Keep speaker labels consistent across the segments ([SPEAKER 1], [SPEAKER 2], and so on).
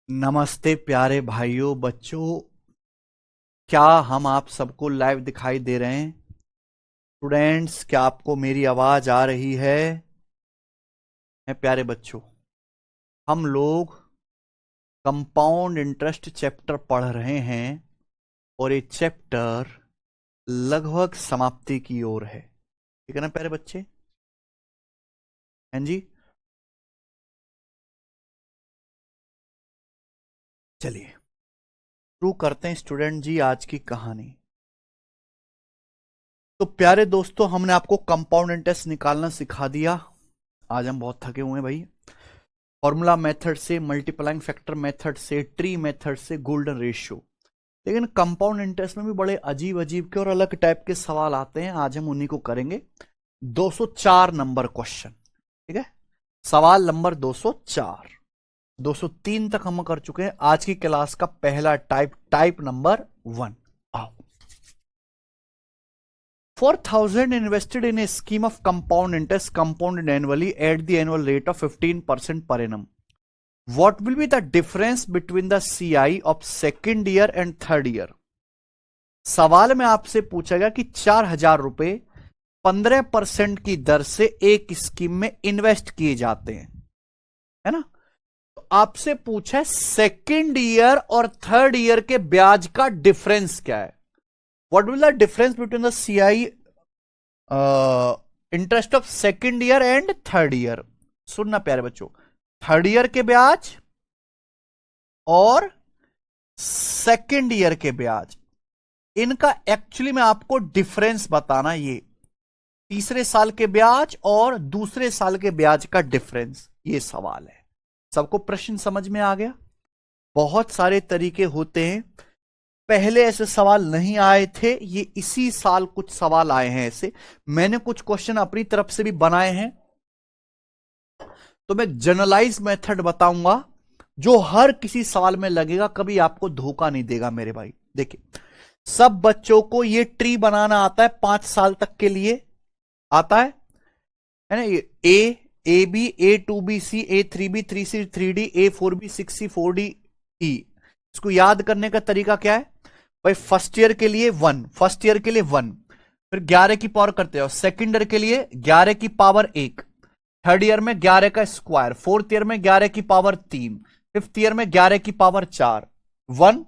[SPEAKER 1] नमस्ते प्यारे भाइयों बच्चों। क्या हम आप सबको लाइव दिखाई दे रहे हैं? स्टूडेंट्स, क्या आपको मेरी आवाज आ रही है? प्यारे बच्चों, हम लोग कंपाउंड इंटरेस्ट चैप्टर पढ़ रहे हैं और ये चैप्टर लगभग समाप्ति की ओर है। ठीक है ना प्यारे बच्चे? हैं जी? चलिए शुरू करते हैं स्टूडेंट जी आज की कहानी। तो प्यारे दोस्तों, हमने आपको कंपाउंड इंटरेस्ट निकालना सिखा दिया। आज हम बहुत थके हुए हैं भाई। फॉर्मूला मेथड से, मल्टीप्लाइंग फैक्टर मेथड से, ट्री मेथड से, गोल्डन रेशियो। लेकिन कंपाउंड इंटरेस्ट में भी बड़े अजीब अजीब के और अलग टाइप के सवाल आते हैं। आज हम उन्हीं को करेंगे। 204 नंबर क्वेश्चन। ठीक है, सवाल नंबर 204। 203 तक हम कर चुके हैं। आज की क्लास का पहला टाइप नंबर 1। आओ। 4,000 invested in a scheme of compound interest compounded annually at the annual rate of 15% per annum. What will be the difference between the CI of second year and third year? सवाल में आपसे पूछा गया कि 4,000 रुपए 15% की दर से एक स्कीम में इन्वेस्ट किए जाते हैं, है ना? तो आपसे पूछा है सेकेंड ईयर और थर्ड ईयर के ब्याज का डिफरेंस क्या है। What will the difference between the CI interest of second year and third year? सुनना प्यारे बच्चों, थर्ड ईयर के ब्याज और सेकेंड ईयर के ब्याज, इनका एक्चुअली में आपको डिफरेंस बताना। ये तीसरे साल के ब्याज और दूसरे साल के ब्याज का डिफरेंस, ये सवाल है। सबको प्रश्न समझ में आ गया? बहुत सारे तरीके होते हैं। पहले ऐसे सवाल नहीं आए थे, ये इसी साल कुछ सवाल आए हैं ऐसे। मैंने कुछ क्वेश्चन अपनी तरफ से भी बनाए हैं। तो मैं जनरलाइज मेथड बताऊंगा जो हर किसी सवाल में लगेगा, कभी आपको धोखा नहीं देगा मेरे भाई। देखिए, सब बच्चों को ये ट्री बनाना आता है, 5 साल तक के लिए आता है ना? ये A B, A2B, C, A3B, 3C, 3D, A4B, 6C, 4D, E। इसको याद करने का तरीका क्या है भाई? फर्स्ट ईयर के लिए 1, फर्स्ट ईयर के लिए 1, फिर 11 की पावर करते हो। सेकंड ईयर के लिए 11 की पावर 1, थर्ड ईयर में 11 का स्क्वायर, फोर्थ ईयर में 11 की पावर 3, फिफ्थ ईयर में 11 की पावर 4, 1,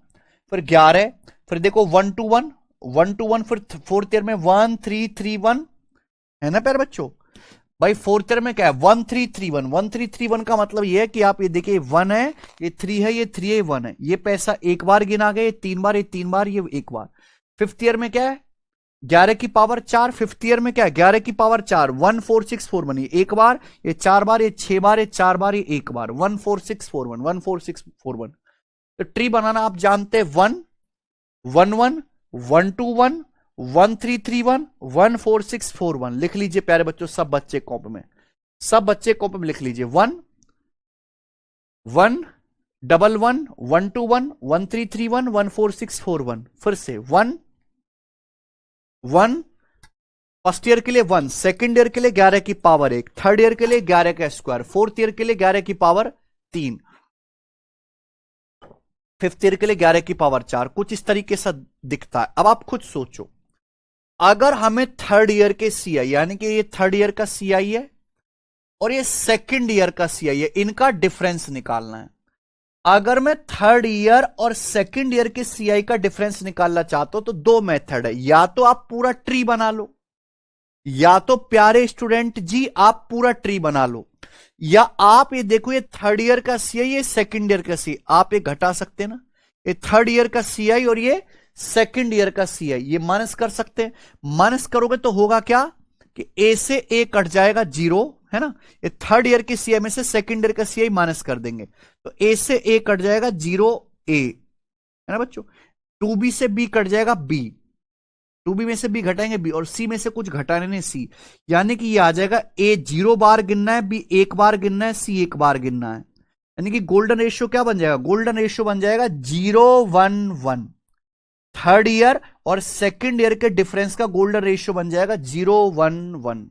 [SPEAKER 1] फिर 11, फिर देखो 1 to 1, 1 to 1, फिर फोर्थ ईयर में 1 3 3 1, है ना प्यारे बच्चों? भाई फोर्थ ईयर में क्या है? 1 3 3 1। 1 3 3 1 का मतलब ये है कि आप ये देखिए, 1 है, ये 3 है, ये 3 है, ये 1 है। ये पैसा एक बार गिना गया, ये 3 बार, ये 3 बार, ये एक बार। फिफ्थ ईयर में क्या है? 11 की पावर 4। फिफ्थ ईयर में क्या है? 11 की पावर 4, 1 4 6 4 1। ये एक बार, ये 4 बार, ये 6 बार, ये 4 बार, ये एक बार। 1 4 6 4 1, 1 4 6 4 1। तो ट्री बनाना आप जानते हैं। 1 1 1 1 2 1 1 3 3 1 1 4 6 4 1। लिख लीजिए प्यारे बच्चों, सब बच्चे कॉपी में, सब बच्चे कॉपी में लिख लीजिए। 1 1 1 1 1 2 1 1 3 3 1 1 4 6 4 1। फिर से 1 1, फर्स्ट ईयर के लिए 1, सेकेंड ईयर के लिए 11 की पावर 1, थर्ड ईयर के लिए 11 का स्क्वायर, फोर्थ ईयर के लिए 11 की पावर 3, फिफ्थ ईयर के लिए 11 की पावर 4। कुछ इस तरीके से दिखता है। अब आप खुद सोचो, अगर हमें थर्ड ईयर के सीआई, यानी कि ये थर्ड ईयर का सीआई है और ये सेकेंड ईयर का सीआई है, इनका डिफरेंस निकालना है। अगर मैं थर्ड ईयर और सेकेंड ईयर के सीआई का डिफरेंस निकालना चाहता हूं तो दो मेथड है। या तो आप पूरा ट्री बना लो, या तो प्यारे स्टूडेंट जी आप पूरा ट्री बना लो, या आप ये देखो, ये थर्ड ईयर का सीआई, ये सेकेंड ईयर का सीआई, आप ये घटा सकते हैं ना। ये थर्ड ईयर का सीआई और ये सेकेंड ईयर का सीआई, ये माइनस कर सकते हैं। माइनस करोगे तो होगा क्या कि ए से ए कट जाएगा 0, है ना? ये थर्ड ईयर के सीआई में से सेकेंड ईयर का सीआई माइनस कर देंगे तो ए से ए कट जाएगा 0 ए, है ना बच्चों? 2B से बी कट जाएगा बी, 2B में से बी घटाएंगे बी, और सी में से कुछ घटाने नहीं सी, यानी कि ये आ जाएगा ए 0 बार गिनना है, बी 1 बार गिनना है, सी 1 बार गिनना है। यानी कि गोल्डन रेशियो क्या बन जाएगा? गोल्डन रेशियो बन जाएगा 0 1 1। थर्ड ईयर और सेकेंड ईयर के डिफरेंस का गोल्डन रेशियो बन जाएगा 0 1 1।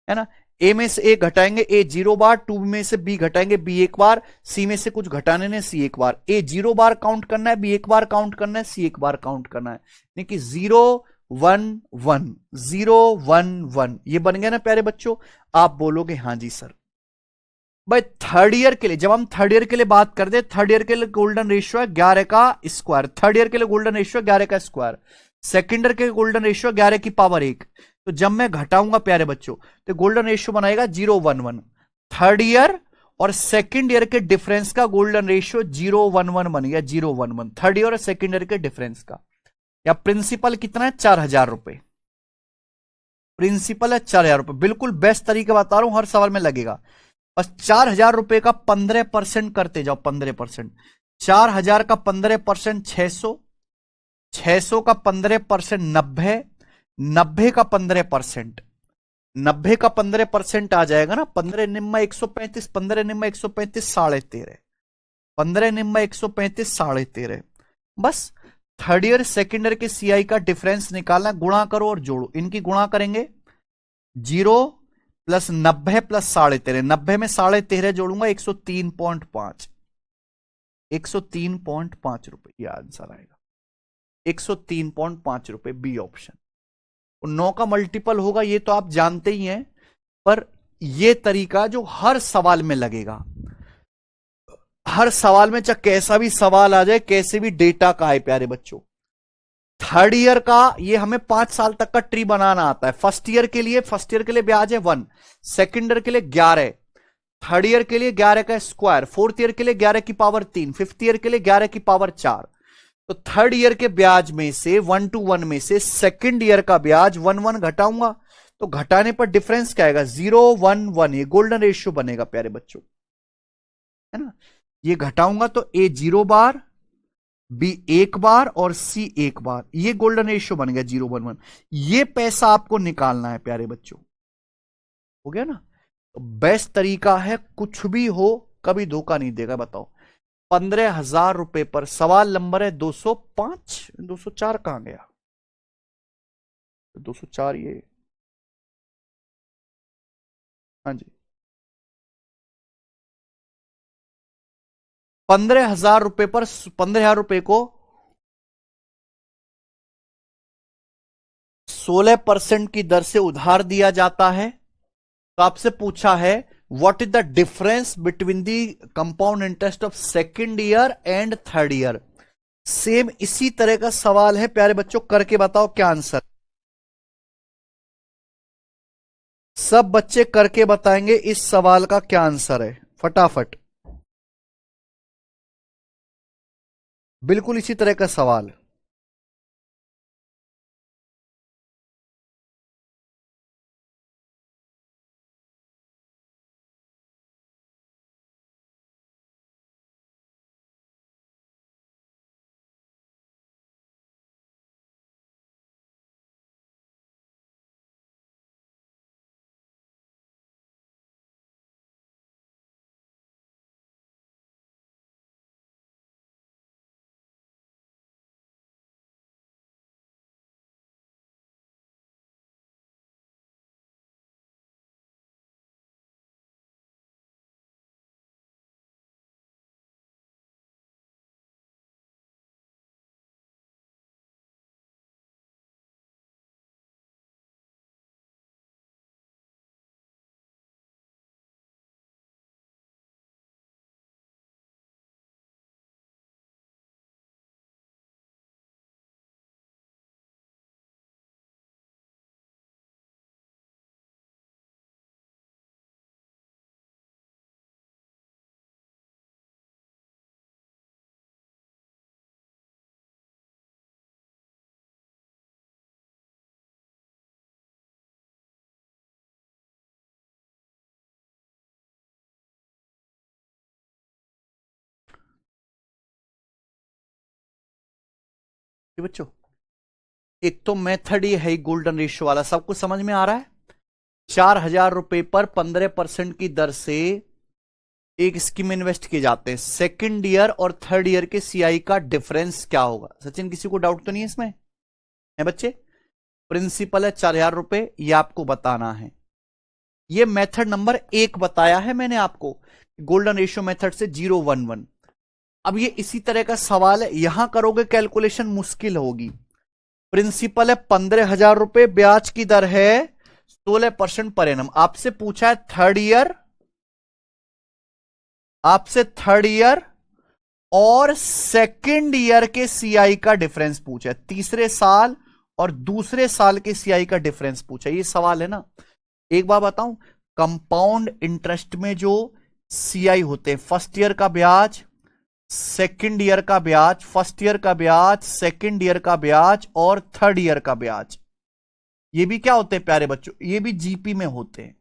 [SPEAKER 1] है ना। ए में से ए घटाएंगे, ए 0 बार, 2 में से बी घटाएंगे, बी 1 बार, सी में से कुछ घटाने ने, सी 1 बार। ए 0 बार काउंट करना है, बी 1 बार काउंट करना है, सी 1 बार काउंट करना है। यानी कि 0 1 1 0 1 1 ये बन गया ना प्यारे बच्चों। आप बोलोगे हाँ जी सर। भाई थर्ड ईयर के लिए, जब हम थर्ड ईयर के लिए बात करते हैं, थर्ड ईयर के लिए गोल्डन रेशियो है 11 का स्क्वायर। थर्ड ईयर के लिए गोल्डन रेशियो 11 का स्क्वायर। सेकेंड ईयर के गोल्डन रेशियो 11 की पावर 1। तो जब मैं घटाऊंगा प्यारे बच्चों, तो गोल्डन रेशियो बनाएगा 0 1 1। थर्ड ईयर और सेकेंड ईयर के डिफरेंस का गोल्डन रेशियो 0 1 1 बन गया, 0 1 1। थर्ड ईयर और सेकेंड ईयर के डिफरेंस का। या प्रिंसिपल कितना है, 4000 रुपए। प्रिंसिपल है 4000 रुपए। बिल्कुल बेस्ट तरीके बता रहा हूं, हर सवाल में लगेगा। बस 4000 रुपए का 15% करते जाओ, 15%। 4000 का 15% 600, 600 का 15% 90, 90 का 15%, 90 का 15% आ जाएगा ना, 15 निम्मा 135, 15 निम्मा 135 13.5, 15 निम्मा 135 13.5। बस थर्ड ईयर सेकेंड ईयर के सीआई का डिफरेंस निकालना, गुणा करो और जोड़ो। इनकी गुणा करेंगे, 0 प्लस 90 प्लस 13.5, 90 में 13.5 जोड़ूंगा 103.5, 103.5 रुपए ये आंसर आएगा। 103.5 रुपए बी ऑप्शन। 9 का मल्टीपल होगा ये तो आप जानते ही हैं, पर ये तरीका जो हर सवाल में लगेगा, हर सवाल में, चाहे कैसा भी सवाल आ जाए, कैसे भी डेटा का है प्यारे बच्चों। थर्ड ईयर का ये हमें 5 साल तक का ट्री बनाना आता है। फर्स्ट ईयर के लिए ब्याज है 1, सेकेंड ईयर के लिए 11, थर्ड ईयर के लिए 11 का स्क्वायर, फोर्थ ईयर के लिए 11 की पावर 3, फिफ्थ ईयर के लिए 11 की पावर 4। तो थर्ड ईयर के ब्याज में से 1 to 1 में से सेकेंड ईयर का ब्याज 1 1 घटाऊंगा, तो घटाने पर डिफरेंस क्या आएगा, 0 1 1। ये गोल्डन रेशियो बनेगा प्यारे बच्चों, है ना। ये घटाऊंगा तो ए 0 बार, बी 1 बार और सी 1 बार। ये गोल्डन रेशियो बन गया 0 1 1। ये पैसा आपको निकालना है प्यारे बच्चों, हो गया ना। तो बेस्ट तरीका है, कुछ भी हो कभी धोखा नहीं देगा। बताओ 15,000 रुपए पर सवाल नंबर है 205, 204 कहां गया, 204 ये, हाँ जी। 15,000 रुपए पर 15,000 रुपए को 16% की दर से उधार दिया जाता है। तो आपसे पूछा है what is the difference between the compound interest of second year and third year. Same इसी तरह का सवाल है प्यारे बच्चों, करके बताओ क्या आंसर। सब बच्चे करके बताएंगे इस सवाल का क्या आंसर है, फटाफट। बिल्कुल इसी तरह का सवाल। बच्चों एक तो मेथड ये है गोल्डन रेशियो वाला, सब कुछ समझ में आ रहा है। 4,000 रुपए पर 15% की दर से एक स्कीम में इन्वेस्ट किए जाते हैं। सेकंड ईयर और थर्ड ईयर के सीआई का डिफरेंस क्या होगा। सचिन किसी को डाउट तो नहीं है इसमें, है बच्चे। प्रिंसिपल है 4,000 रुपए, ये आपको बताना है। ये मेथड नंबर 1 बताया है मैंने आपको, गोल्डन रेशियो मेथड से 011। अब ये इसी तरह का सवाल है, यहां करोगे कैलकुलेशन मुश्किल होगी। प्रिंसिपल है 15,000 रुपए, ब्याज की दर है 16% पर एनम। आपसे पूछा है थर्ड ईयर, आपसे थर्ड ईयर और सेकेंड ईयर के सीआई का डिफरेंस पूछा है, तीसरे साल और दूसरे साल के सीआई का डिफरेंस पूछा है। ये सवाल है ना। एक बार बताऊं, कंपाउंड इंटरेस्ट में जो सीआई होते हैं, फर्स्ट ईयर का ब्याज, सेकेंड ईयर का ब्याज, फर्स्ट ईयर का ब्याज, सेकेंड ईयर का ब्याज और थर्ड ईयर का ब्याज, ये भी क्या होते हैं प्यारे बच्चों, ये भी जीपी में होते हैं।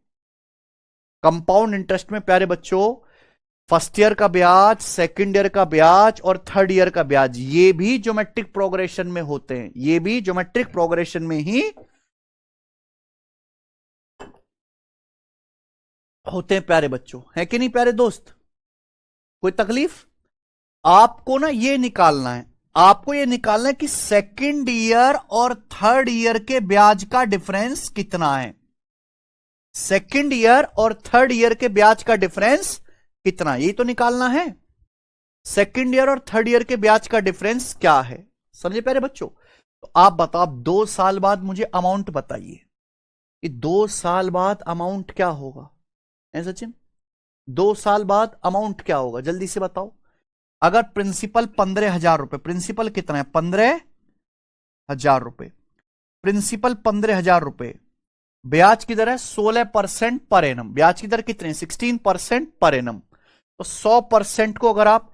[SPEAKER 1] कंपाउंड इंटरेस्ट में प्यारे बच्चों फर्स्ट ईयर का ब्याज, सेकेंड ईयर का ब्याज और थर्ड ईयर का ब्याज, ये भी ज्योमेट्रिक प्रोग्रेशन में होते हैं, ये भी ज्योमेट्रिक प्रोग्रेशन में ही होते हैं प्यारे बच्चों, है कि नहीं प्यारे दोस्त। कोई तकलीफ? आपको ना ये निकालना है, आपको ये निकालना है कि सेकेंड ईयर और थर्ड ईयर के ब्याज का डिफरेंस कितना है। सेकेंड ईयर और थर्ड ईयर के ब्याज का डिफरेंस कितना, यही तो निकालना है। सेकेंड ईयर और थर्ड ईयर के ब्याज का डिफरेंस क्या है, समझे प्यारे बच्चों। तो आप बताओ 2 साल बाद मुझे अमाउंट बताइए कि 2 साल बाद अमाउंट क्या होगा। है सचिन, 2 साल बाद अमाउंट क्या होगा, जल्दी से बताओ। अगर प्रिंसिपल 15,000 रुपए, प्रिंसिपल कितना है 15,000 रुपए, प्रिंसिपल 15,000 रुपए, ब्याज की दर है 16% पर एनम, ब्याज की दर कितने 16% पर एनम। तो 100% को अगर आप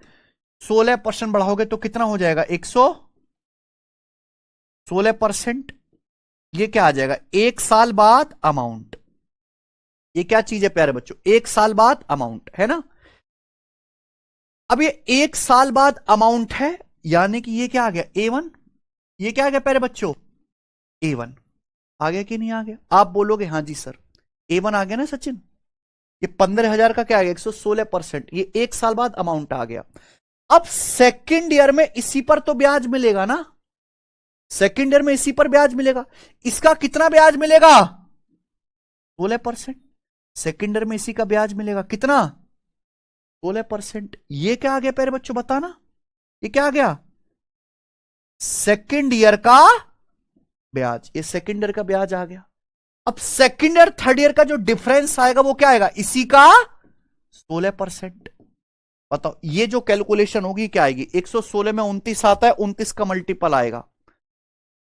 [SPEAKER 1] 16% बढ़ाओगे तो कितना हो जाएगा 116%। ये क्या आ जाएगा, 1 साल बाद अमाउंट। ये क्या चीज है प्यारे बच्चों, 1 साल बाद अमाउंट है ना। अब ये 1 साल बाद अमाउंट है, यानी कि ये क्या आ गया A1, ये क्या आ गया प्यारे बच्चों A1 आ गया कि नहीं आ गया। आप बोलोगे हाँ जी सर A1 आ गया ना सचिन। ये 15,000 का क्या आ गया 116%, ये 1 साल बाद अमाउंट आ गया। अब सेकेंड ईयर में इसी पर तो ब्याज मिलेगा ना, सेकेंड ईयर में इसी पर ब्याज मिलेगा। इसका कितना ब्याज मिलेगा 16%, सेकेंड ईयर में इसी का ब्याज मिलेगा कितना 16%। ये क्या आ गया प्यारे बच्चों बताना, ये क्या आ गया सेकेंड ईयर का ब्याज, ये सेकेंड ईयर का ब्याज आ गया। अब सेकेंड ईयर थर्ड ईयर का जो डिफरेंस आएगा वो क्या आएगा इसी का 16%। बताओ ये जो कैलकुलेशन होगी क्या आएगी, 116 में 29 आता है, 29 का मल्टीपल आएगा।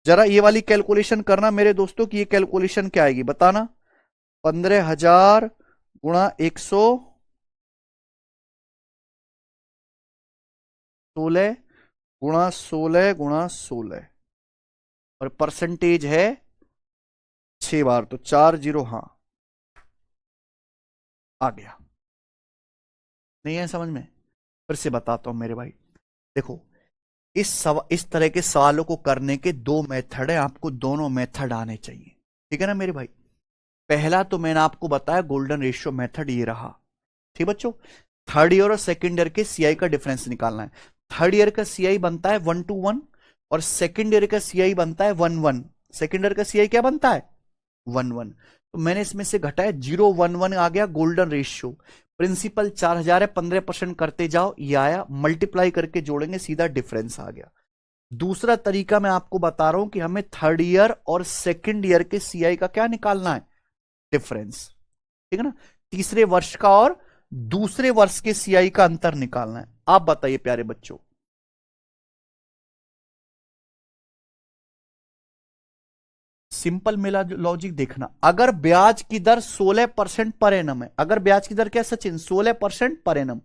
[SPEAKER 1] जरा ये वाली कैलकुलेशन करना मेरे दोस्तों की ये कैलकुलेशन क्या आएगी बताना। 15,000 गुणा 116 गुणा 16 गुणा 16 और परसेंटेज है 6 बार, तो 4 0, हां आ गया। नहीं है समझ में, फिर से बताता हूं मेरे भाई। देखो इस तरह के सवालों को करने के 2 मेथड है, आपको दोनों मेथड आने चाहिए, ठीक है ना मेरे भाई। पहला तो मैंने आपको बताया गोल्डन रेशियो मेथड, ये रहा ठीक बच्चों। थर्ड ईयर और सेकेंड ईयर के सीआई का डिफरेंस निकालना है। थर्ड ईयर का सीआई बनता है 1:1 और सेकेंड ईयर का सीआई बनता है 1:1। सेकेंड ईयर का सीआई क्या बनता है 1:1, तो मैंने इसमें से घटाया 0:1:1 आ गया गोल्डन रेशियो। प्रिंसिपल 4,000 है, 15% करते जाओ, ये आया, मल्टीप्लाई करके जोड़ेंगे सीधा डिफरेंस आ गया। दूसरा तरीका मैं आपको बता रहा हूं कि हमें थर्ड ईयर और सेकेंड ईयर के सीआई का क्या निकालना है डिफरेंस, ठीक है ना। तीसरे वर्ष का और दूसरे वर्ष के सीआई का अंतर निकालना है। आप बताइए प्यारे बच्चों, सिंपल मेरा लॉजिक देखना। अगर ब्याज की दर 16% पर एनम है, अगर ब्याज की दर क्या सचिन 16% पर एनम,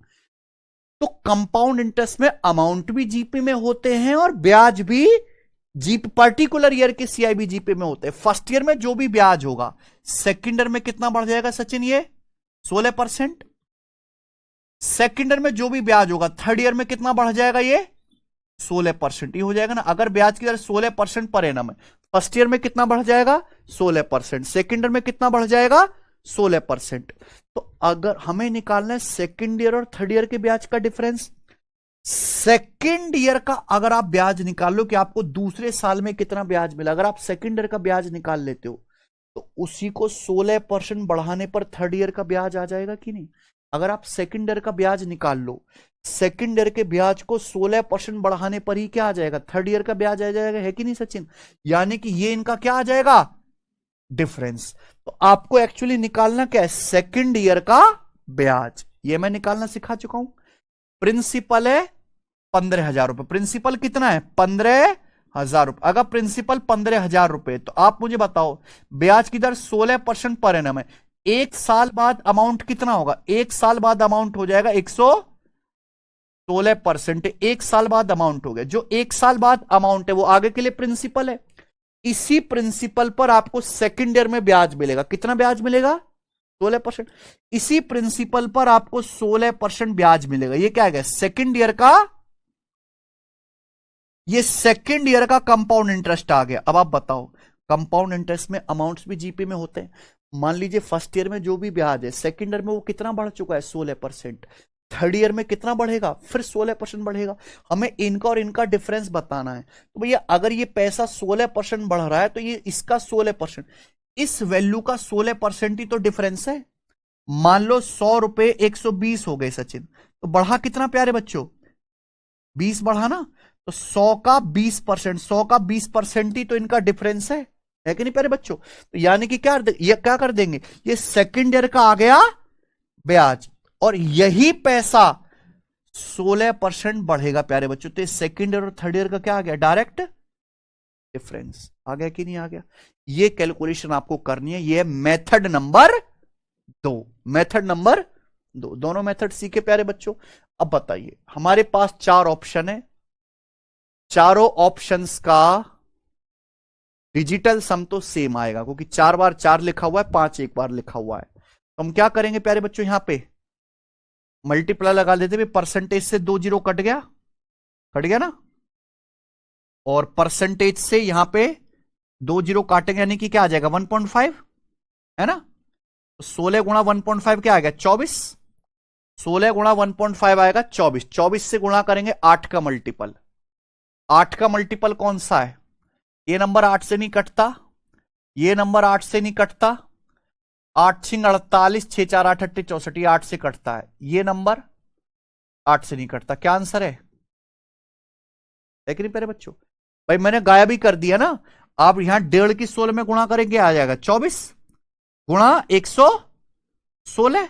[SPEAKER 1] तो कंपाउंड इंटरेस्ट में अमाउंट भी जीपी में होते हैं और ब्याज भी जीपी, पर्टिकुलर ईयर के सीआई भी जीपी में होते हैं। फर्स्ट ईयर में जो भी ब्याज होगा सेकेंड ईयर में कितना बढ़ जाएगा सचिन ये 16%। सेकेंड ईयर में जो भी ब्याज होगा थर्ड ईयर में कितना बढ़ जाएगा ये 16%। ये हो जाएगा ना। अगर ब्याज की दर 16% पर एनम है, फर्स्ट ईयर में कितना बढ़ जाएगा 16%, सेकेंड ईयर में कितना बढ़ जाएगा 16%। तो अगर हमें निकालना है सेकेंड ईयर और थर्ड ईयर के ब्याज का डिफरेंस, सेकेंड ईयर का अगर आप ब्याज निकाल लो कि आपको दूसरे साल में कितना ब्याज मिला, अगर आप सेकेंड ईयर का ब्याज निकाल लेते हो तो उसी को 16% बढ़ाने पर थर्ड ईयर का ब्याज आ जाएगा कि नहीं? अगर आप सेकंड ईयर का ब्याज निकाल लो, सेकंड ईयर के ब्याज को 16% बढ़ाने पर ही क्या आ जाएगा? थर्ड ईयर का ब्याज आ जाएगा, है कि नहीं सचिन? यानी कि ये इनका क्या आ जाएगा? डिफरेंस। तो आपको एक्चुअली निकालना क्या है? सेकंड ईयर का ब्याज। ये मैं निकालना सिखा चुका हूं। प्रिंसिपल है 15,000 रुपए। प्रिंसिपल कितना है? 15,000 रुपए। अगर प्रिंसिपल 15,000 रुपए, तो आप मुझे बताओ ब्याज की दर 16% पर एनम है। एक साल बाद अमाउंट कितना होगा? एक साल बाद अमाउंट हो जाएगा 116%। एक साल बाद अमाउंट हो गया। जो एक साल बाद अमाउंट है वो आगे के लिए प्रिंसिपल है। इसी प्रिंसिपल पर आपको सेकंड ईयर में ब्याज मिलेगा। कितना ब्याज मिलेगा? 16%। इसी प्रिंसिपल पर आपको 16% ब्याज मिलेगा। ये क्या है? सेकंड ईयर का, ये सेकंड ईयर का कंपाउंड इंटरेस्ट आ गया। अब आप बताओ, कंपाउंड इंटरेस्ट में अमाउंट्स भी जीपी में होते हैं। मान लीजिए फर्स्ट ईयर में जो भी ब्याज है, सेकंड ईयर में वो कितना बढ़ चुका है? 16%। थर्ड ईयर में कितना बढ़ेगा? फिर 16% बढ़ेगा। हमें इनका और इनका डिफरेंस बताना है। तो भैया अगर ये पैसा 16% बढ़ रहा है तो ये इसका 16%, इस वैल्यू का 16% ही तो डिफरेंस है। मान लो 100 रुपए 120 हो गए सचिन, तो बढ़ा कितना प्यारे बच्चों? 20 बढ़ा ना। तो 100 का 20%, 100 का 20% ही तो इनका डिफरेंस है कि नहीं प्यारे बच्चों? तो यानी कि ये क्या कर देंगे? ये सेकंड ईयर का आ गया ब्याज, और यही पैसा 16% बढ़ेगा प्यारे बच्चों। तो सेकंड ईयर और थर्ड ईयर का क्या आ गया? डायरेक्ट डिफरेंस आ गया कि नहीं आ गया? ये कैलकुलेशन आपको करनी है। ये मेथड नंबर 2। मेथड नंबर 2, दोनों मेथड सीखे प्यारे बच्चों। अब बताइए, हमारे पास 4 ऑप्शन है। चारों ऑप्शंस का डिजिटल सम तो सेम आएगा, क्योंकि 4 बार 4 लिखा हुआ है, 5 एक बार लिखा हुआ है। तो हम क्या करेंगे प्यारे बच्चों? यहां पे मल्टीप्लाई लगा लेते हैं। परसेंटेज से 2 जीरो कट गया, कट गया ना। और परसेंटेज से यहां पे 2 जीरो काटेंगे, यानी कि क्या आ जाएगा? 1.5 है ना। 16 गुणा 1.5 क्या आ गया? 24। 16 गुणा 1.5 आएगा 24। 24 से गुणा करेंगे 8 का मल्टीपल। 8 का मल्टीपल कौन सा है? ये नंबर 8 से नहीं कटता, ये नंबर 8 से नहीं कटता। 8 छिंग 48, 6 4 8 8 64, ये 8 से कटता है। ये नंबर 8 से नहीं कटता। क्या आंसर है कि नहीं प्यारे बच्चों? भाई मैंने गायब ही कर दिया ना। आप यहां 1.5 की 16 में गुणा करेंगे, आ जाएगा 24 गुणा 116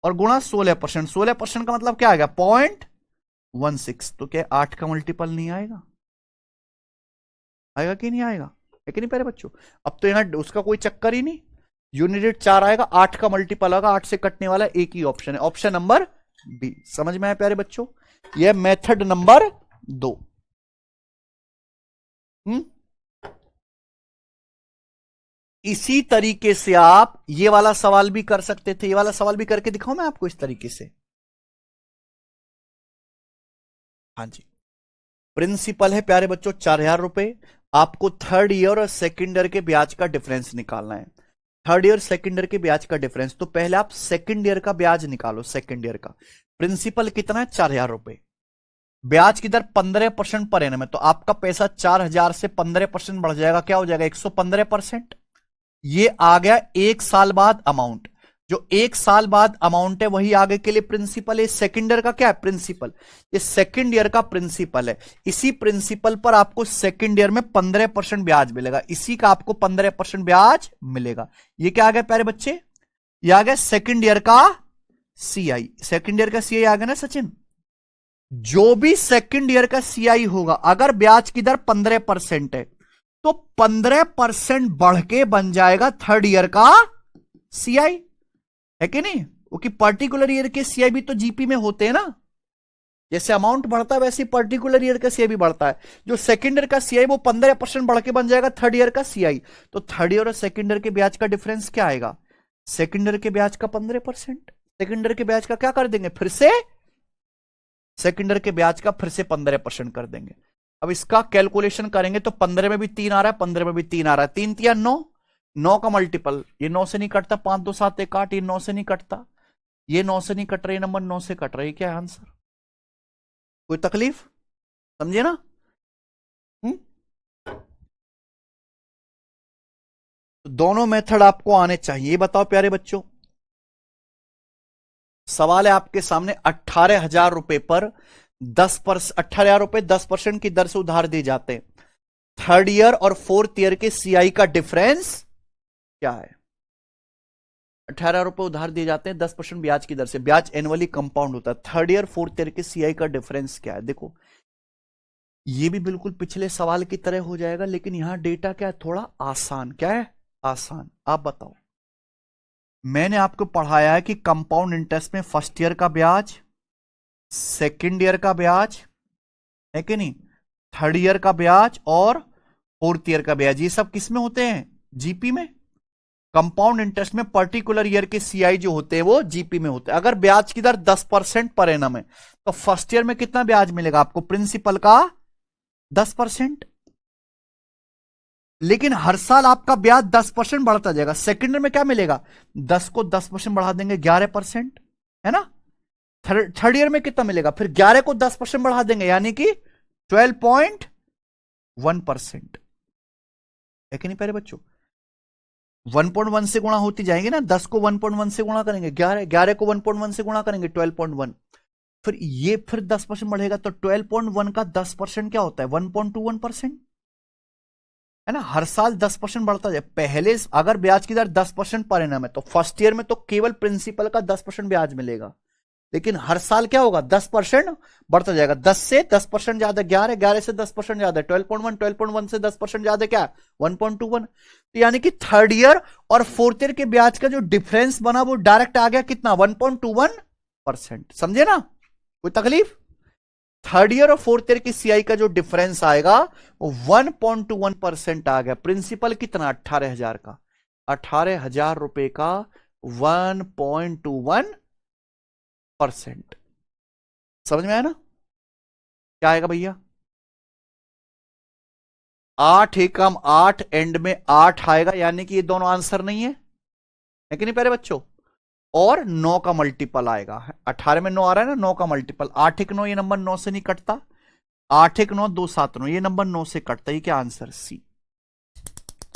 [SPEAKER 1] और गुणा 16%। 16% का मतलब क्या आएगा? 0.16। तो क्या 8 का मल्टीपल नहीं आएगा? आएगा कि नहीं आएगा? है कि नहीं प्यारे बच्चों? अब तो यहां उसका कोई चक्कर ही नहीं। यूनिट 4 आएगा, 8 का मल्टीपल आएगा। 8 से कटने वाला एक ही ऑप्शन है, ऑप्शन नंबर बी। समझ में आया प्यारे बच्चों? यह मेथड नंबर 2। इसी तरीके से आप ये वाला सवाल भी कर सकते थे। ये वाला सवाल भी करके दिखाऊं मैं आपको इस तरीके से? हाँ जी। प्रिंसिपल है प्यारे बच्चों 4,000 रुपए। आपको थर्ड ईयर और सेकंड ईयर के ब्याज का डिफरेंस निकालना है। थर्ड ईयर सेकंड ईयर के ब्याज का डिफरेंस। तो पहले आप सेकंड ईयर का ब्याज निकालो। सेकंड ईयर का प्रिंसिपल कितना है? 4,000 रुपए। ब्याज की दर 15% पर एनम है। तो आपका पैसा 4,000 से 15% बढ़ जाएगा, क्या हो जाएगा? 115%। ये आ गया एक साल बाद अमाउंट। जो एक साल बाद अमाउंट है वही आगे के लिए प्रिंसिपल है। सेकंड ईयर का क्या है? प्रिंसिपल। ये सेकंड ईयर का प्रिंसिपल है। इसी प्रिंसिपल पर आपको सेकंड ईयर में 15% ब्याज मिलेगा। इसी का आपको 15% ब्याज मिलेगा। ये क्या आ गया प्यारे बच्चे? ये आ गया सेकंड ईयर का सीआई। सेकंड ईयर का सीआई आ गया ना सचिन? जो भी सेकंड ईयर का सीआई होगा, अगर ब्याज की दर 15% है तो 15% बढ़ के बन जाएगा थर्ड ईयर का सीआई, है कि नहीं? क्योंकि पर्टिकुलर ईयर के सीआई भी तो जीपी में होते हैं ना। जैसे अमाउंट बढ़ता है वैसे पर्टिकुलर ईयर का सीआई भी बढ़ता है। जो सेकंड ईयर का सीआई वो 15% बढ़ के बन जाएगा थर्ड ईयर का सीआई। तो थर्ड ईयर और सेकंड ईयर के ब्याज का डिफरेंस क्या आएगा? सेकंड ईयर के ब्याज का 15%। सेकंड ईयर के ब्याज का क्या कर देंगे? फिर से सेकंड ईयर के ब्याज का फिर से 15% कर देंगे। अब इसका कैलकुलेशन करेंगे तो 15 में भी 3 आ रहा है, 15 में भी 3 आ रहा है। 3 3 9, 9 का मल्टीपल। ये 9 से नहीं कटता, 5 2 7 1 8। ये 9 से नहीं कटता, ये 9 से नहीं कट रही, नंबर 9 से कट रही। क्या है आंसर? कोई तकलीफ? समझे ना? तो दोनों मेथड आपको आने चाहिए। ये बताओ प्यारे बच्चों, सवाल है आपके सामने, 18,000 रुपए पर 18,000 रुपए 10% की दर से उधार दिए जाते हैं। थर्ड ईयर और फोर्थ ईयर के सीआई का डिफरेंस क्या है? 18,000 रुपए उधार दिए जाते हैं 10% ब्याज की दर से, ब्याज एनुअली कंपाउंड होता है। थर्ड ईयर फोर्थ ईयर के सीआई का डिफरेंस क्या है? देखो, ये भी बिल्कुल पिछले सवाल की तरह हो जाएगा, लेकिन यहां डेटा क्या है, थोड़ा आसान। क्या है? आसान। आप बताओ, मैंने आपको पढ़ाया है कि कंपाउंड इंटरेस्ट में फर्स्ट ईयर का ब्याज, सेकेंड ईयर का ब्याज है कि नहीं, थर्ड ईयर का ब्याज और फोर्थ ईयर का ब्याज, ये सब किस में होते हैं? जीपी में। कंपाउंड इंटरेस्ट में पर्टिकुलर ईयर के सीआई जो होते हैं वो जीपी में होते हैं। अगर ब्याज की दर 10% पर एनम है तो फर्स्ट ईयर में कितना ब्याज मिलेगा आपको? प्रिंसिपल का 10%। लेकिन हर साल आपका ब्याज 10% बढ़ता जाएगा। सेकेंड ईयर में क्या मिलेगा? 10 को 10% बढ़ा देंगे, 11%, है ना। थर्ड ईयर में कितना मिलेगा? फिर 11 को 10% बढ़ा देंगे, यानी कि 12.1%, है कि नहीं प्यारे बच्चों? 1.1 से गुणा होती जाएंगे ना, 10 को 1.1 से गुणा करेंगे 11 को 1.1 से गुणा करेंगे 12.1, फिर ये फिर 10% बढ़ेगा, तो 12.1 का 10% क्या होता है? 1.21%, है ना। हर साल 10% बढ़ता जाए। पहले अगर ब्याज की दर 10% पर एनम है तो फर्स्ट ईयर में तो केवल प्रिंसिपल का 10% ब्याज मिलेगा, लेकिन हर साल क्या होगा? 10% बढ़ता जाएगा। 10 से 10% ज्यादा 11, 11 से 10% ज्यादा 12.1, 12.1 से 10% ज्यादा क्या? 1.21। तो यानी कि थर्ड ईयर और फोर्थ ईयर के ब्याज का जो डिफरेंस बना वो डायरेक्ट आ गया कितना? 1.21%। समझे ना? कोई तकलीफ? थर्ड ईयर और फोर्थ ईयर की सीआई का जो डिफरेंस आएगा वो 1.21% आ गया। प्रिंसिपल कितना? 18,000 का। 18,000 रुपए का 1.21%। समझ में आया ना? क्या आएगा भैया? 8 एकम 8, एंड में 8 आएगा, यानी कि ये दोनों आंसर नहीं है कि नहीं प्यारे बच्चों? और 9 का मल्टीपल आएगा। 18 में 9 आ रहा है ना, 9 का मल्टीपल। 8 एक 9, ये नंबर 9 से नहीं कटता। 8 एक 9, 2 7 9, ये नंबर 9 से कटता है। क्या आंसर? सी।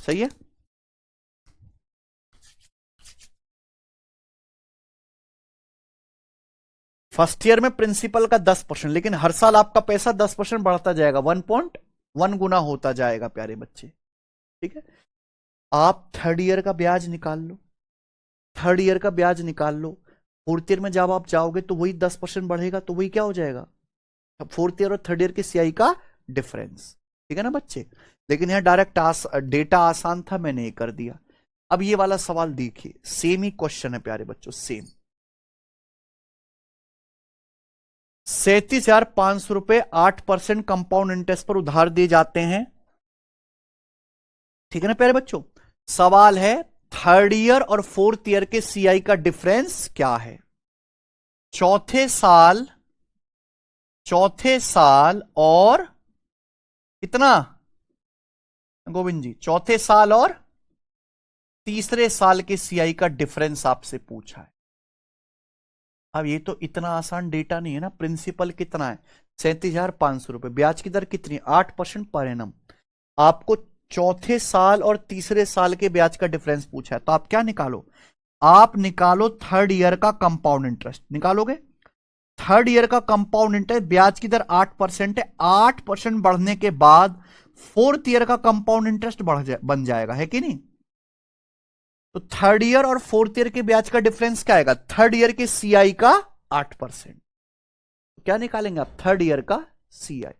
[SPEAKER 1] सही है। फर्स्ट ईयर में प्रिंसिपल का 10%, लेकिन हर साल आपका पैसा 10% बढ़ता जाएगा, 1.1 गुना होता जाएगा प्यारे बच्चे। ठीक है। आप थर्ड ईयर का ब्याज निकाल लो, थर्ड ईयर का ब्याज निकाल लो। फोर्थ ईयर में जब आप जाओगे तो वही 10% बढ़ेगा, तो वही क्या हो जाएगा? फोर्थ ईयर और थर्ड ईयर के सीआई का डिफरेंस। ठीक है ना बच्चे? लेकिन यहां डायरेक्ट डेटा आसान था, मैंने ये कर दिया। अब ये वाला सवाल देखिए, सेम ही क्वेश्चन है प्यारे बच्चों, सेम। 37,500 रुपए 8% कंपाउंड इंटरेस्ट पर उधार दिए जाते हैं। ठीक है ना प्यारे बच्चों? सवाल है, थर्ड ईयर और फोर्थ ईयर के सीआई का डिफरेंस क्या है? चौथे साल और कितना गोविंद जी? चौथे साल और तीसरे साल के सीआई का डिफरेंस आपसे पूछा है। अब ये तो इतना आसान डेटा नहीं है ना। प्रिंसिपल कितना है? 37,500 रुपए। ब्याज की दर कितनी? 8% पर एनम। आपको चौथे साल और तीसरे साल के ब्याज का डिफरेंस पूछा है, तो आप क्या निकालो? आप निकालो थर्ड ईयर का कंपाउंड इंटरेस्ट। निकालोगे थर्ड ईयर का कंपाउंड इंटरेस्ट, ब्याज की दर 8% है। 8% बढ़ने के बाद फोर्थ ईयर का कंपाउंड इंटरेस्ट बन जाएगा, है कि नहीं? तो थर्ड ईयर और फोर्थ ईयर के ब्याज का डिफरेंस क्या आएगा? थर्ड ईयर के सीआई का 8%। क्या निकालेंगे आप? थर्ड ईयर का सीआई।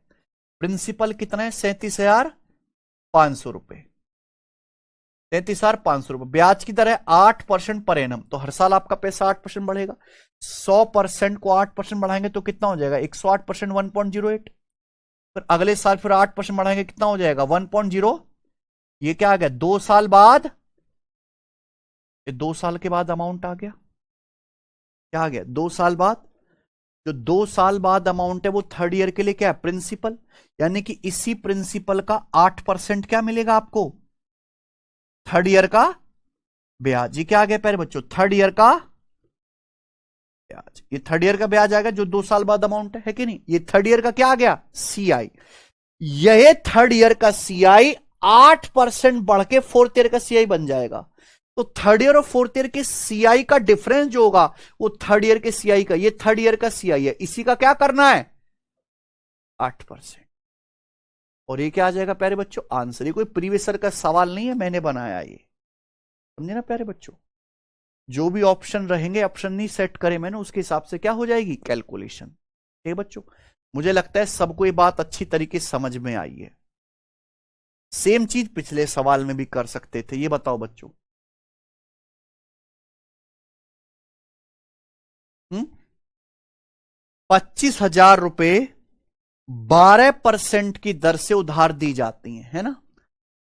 [SPEAKER 1] प्रिंसिपल कितना है? 37,500 रुपए। 37,500 रुपए। ब्याज की दर है 8% पर एनम, तो हर साल आपका पैसा 8% बढ़ेगा। 100% को 8% बढ़ाएंगे तो कितना हो जाएगा? 108%, 1.08। फिर अगले साल फिर 8% बढ़ाएंगे, कितना हो जाएगा? 1.0। ये क्या आ गया? 2 साल बाद, 2 साल के बाद अमाउंट आ गया। क्या आ गया? 2 साल बाद। जो 2 साल बाद अमाउंट है वो थर्ड ईयर के लिए क्या है? प्रिंसिपल। यानी कि इसी प्रिंसिपल का 8% क्या मिलेगा आपको? थर्ड ईयर का ब्याज। ये क्या आ गया प्यारे बच्चों? थर्ड ईयर का ब्याज। ये थर्ड ईयर का ब्याज आ गया जो 2 साल बाद अमाउंट है कि नहीं? ये थर्ड ईयर का क्या आ गया? सीआई। यह थर्ड ईयर का सीआई 8% बढ़ के फोर्थ ईयर का सीआई बन जाएगा। तो थर्ड ईयर और फोर्थ ईयर के सीआई का डिफरेंस जो होगा वो थर्ड ईयर के सीआई का, ये थर्ड ईयर का सीआई है, इसी का क्या करना है 8%। और ये क्या आ जाएगा प्यारे बच्चों आंसर। ये कोई प्रीवियस ईयर का सवाल नहीं है, मैंने बनाया ये, समझे ना प्यारे बच्चों। जो भी ऑप्शन रहेंगे, ऑप्शन नहीं सेट करे मैंने, उसके हिसाब से क्या हो जाएगी कैलकुलेशन। ठीक है बच्चों, मुझे लगता है सबको ये बात अच्छी तरीके से समझ में आई है। सेम चीज पिछले सवाल में भी कर सकते थे, ये बताओ बच्चों। 25,000 रुपए 12% की दर से उधार दी जाती है ना।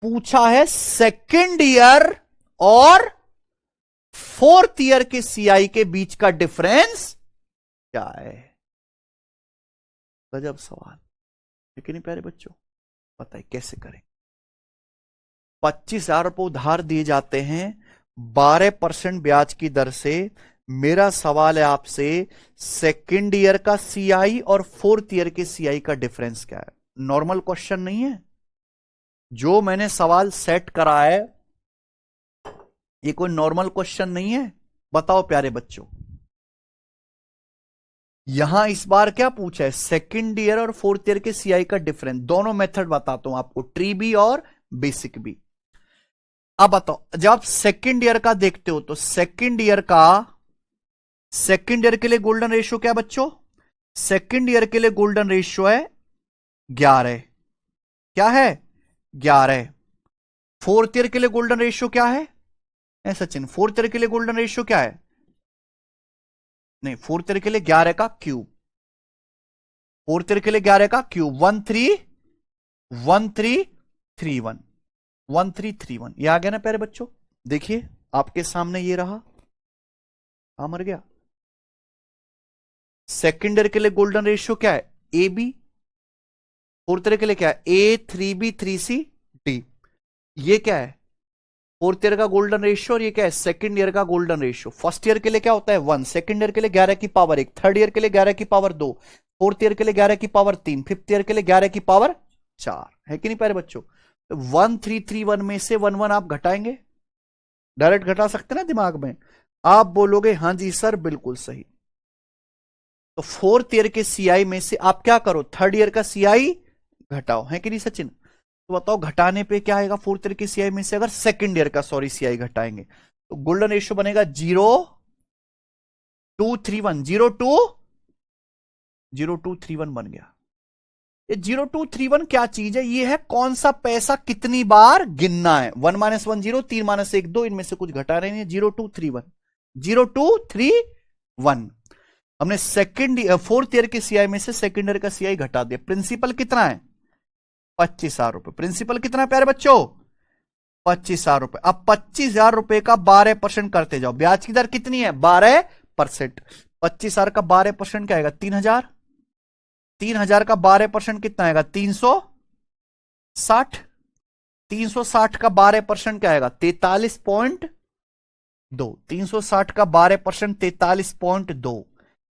[SPEAKER 1] पूछा है सेकेंड ईयर और फोर्थ ईयर के सीआई के बीच का डिफरेंस क्या है। गजब सवाल है कि नहीं प्यारे बच्चों, बताइए कैसे करें। 25,000 रुपए उधार दिए जाते हैं 12% ब्याज की दर से। मेरा सवाल है आपसे, सेकेंड ईयर का सीआई और फोर्थ ईयर के सीआई का डिफरेंस क्या है। नॉर्मल क्वेश्चन नहीं है, जो मैंने सवाल सेट करा है ये कोई नॉर्मल क्वेश्चन नहीं है। बताओ प्यारे बच्चों, यहां इस बार क्या पूछा है, सेकेंड ईयर और फोर्थ ईयर के सीआई का डिफरेंस। दोनों मेथड बताता हूं आपको, ट्री बी और बेसिक बी। अब बताओ, जब आप सेकेंड ईयर का देखते हो तो सेकेंड ईयर के लिए गोल्डन रेशियो क्या बच्चों, सेकेंड ईयर के लिए गोल्डन रेशियो है 11। क्या है 11। फोर्थ ईयर के लिए गोल्डन रेशियो क्या है सचिन, फोर्थ ईयर के लिए गोल्डन रेशियो क्या है, नहीं फोर्थ ईयर के लिए 11 का क्यूब, फोर्थ ईयर के लिए 11 का क्यूब 1331 1331। ये आ गया ना प्यारे बच्चों। देखिए आपके सामने ये रहा, मर गया। सेकेंड ईयर के लिए गोल्डन रेशियो क्या है ए बी, फोर्थ ईयर के लिए क्या है A3B3CD। ये क्या है फोर्थ ईयर का गोल्डन रेशियो, और ये क्या है सेकंड ईयर का गोल्डन रेशियो। फर्स्ट ईयर के लिए क्या होता है 1, सेकंड ईयर के लिए 11 की पावर 1, थर्ड ईयर के लिए 11 की पावर 2, फोर्थ ईयर के लिए 11 की पावर 3, फिफ्थ ईयर के लिए 11 की पावर 4 है कि नहीं प्यारे बच्चों। 1331 में से 11 आप घटाएंगे, डायरेक्ट घटा सकते ना दिमाग में। आप बोलोगे हां जी सर बिल्कुल सही। तो फोर्थ ईयर के सीआई में से आप क्या करो, थर्ड ईयर का सीआई घटाओ, है कि नहीं सचिन। तो बताओ घटाने पे क्या आएगा फोर्थ ईयर के सीआई में से, अगर सेकंड ईयर का सीआई घटाएंगे तो गोल्डन रेशियो बनेगा 0231, 0231 बन गया। ये 0231 क्या चीज है, ये है कौन सा पैसा कितनी बार गिनना है। 1 -1 0, 3 - 1 2, इनमें से कुछ घटा रहे हैं। 0231 हमने फोर्थ ईयर के सीआई में से सेकंड ईयर का सीआई घटा दिया। प्रिंसिपल कितना है 25,000 रुपए। प्रिंसिपल कितना है प्यारे बच्चों 25,000 रुपए। अब 25,000 रुपए का 12% करते जाओ। ब्याज की दर कितनी है 12%। 25,000 का 12% क्या आएगा 3,000। 3,000 का 12% कितना आएगा 360। 360 का 12% क्या आएगा 43.2। 360 का 12% 43.2।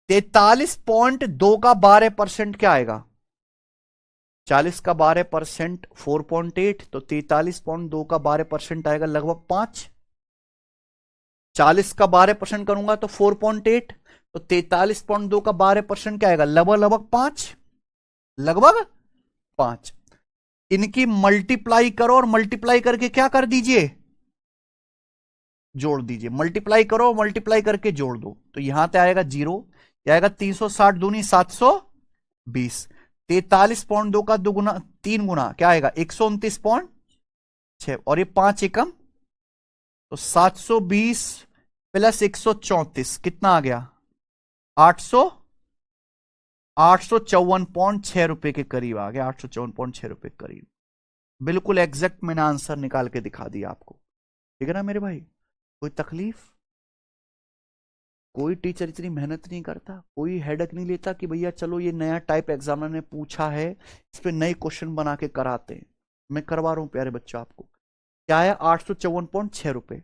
[SPEAKER 1] 43.2 का 12% क्या आएगा 40 का 12% 4.8, तो 43.2 का 12% आएगा लगभग 5। 40 का 12% करूंगा तो 4.8, तो 43.2 का 12% क्या आएगा लगभग 5, लगभग 5। इनकी मल्टीप्लाई करो और मल्टीप्लाई करके क्या कर दीजिए जोड़ दीजिए। मल्टीप्लाई करो, मल्टीप्लाई करके जोड़ दो, तो यहां पे आएगा 0, आएगा 360 दूनी 720। 43.2 का दुगुना 3 गुना क्या आएगा 129.6, और ये 5 एकम तो 720 प्लस 134 कितना आ गया 854.6 रुपए के करीब आ गया। 854.6 रुपए के करीब, बिल्कुल एग्जैक्ट मैंने आंसर निकाल के दिखा दिया आपको। ठीक है ना मेरे भाई, कोई तकलीफ। कोई टीचर इतनी मेहनत नहीं करता, कोई हेडक नहीं लेता कि भैया चलो ये नया टाइप एग्जामिनर ने पूछा है इस पे नए क्वेश्चन बना के कराते हैं। मैं करवा रहा हूं प्यारे बच्चों आपको। क्या है 854.6 रुपए।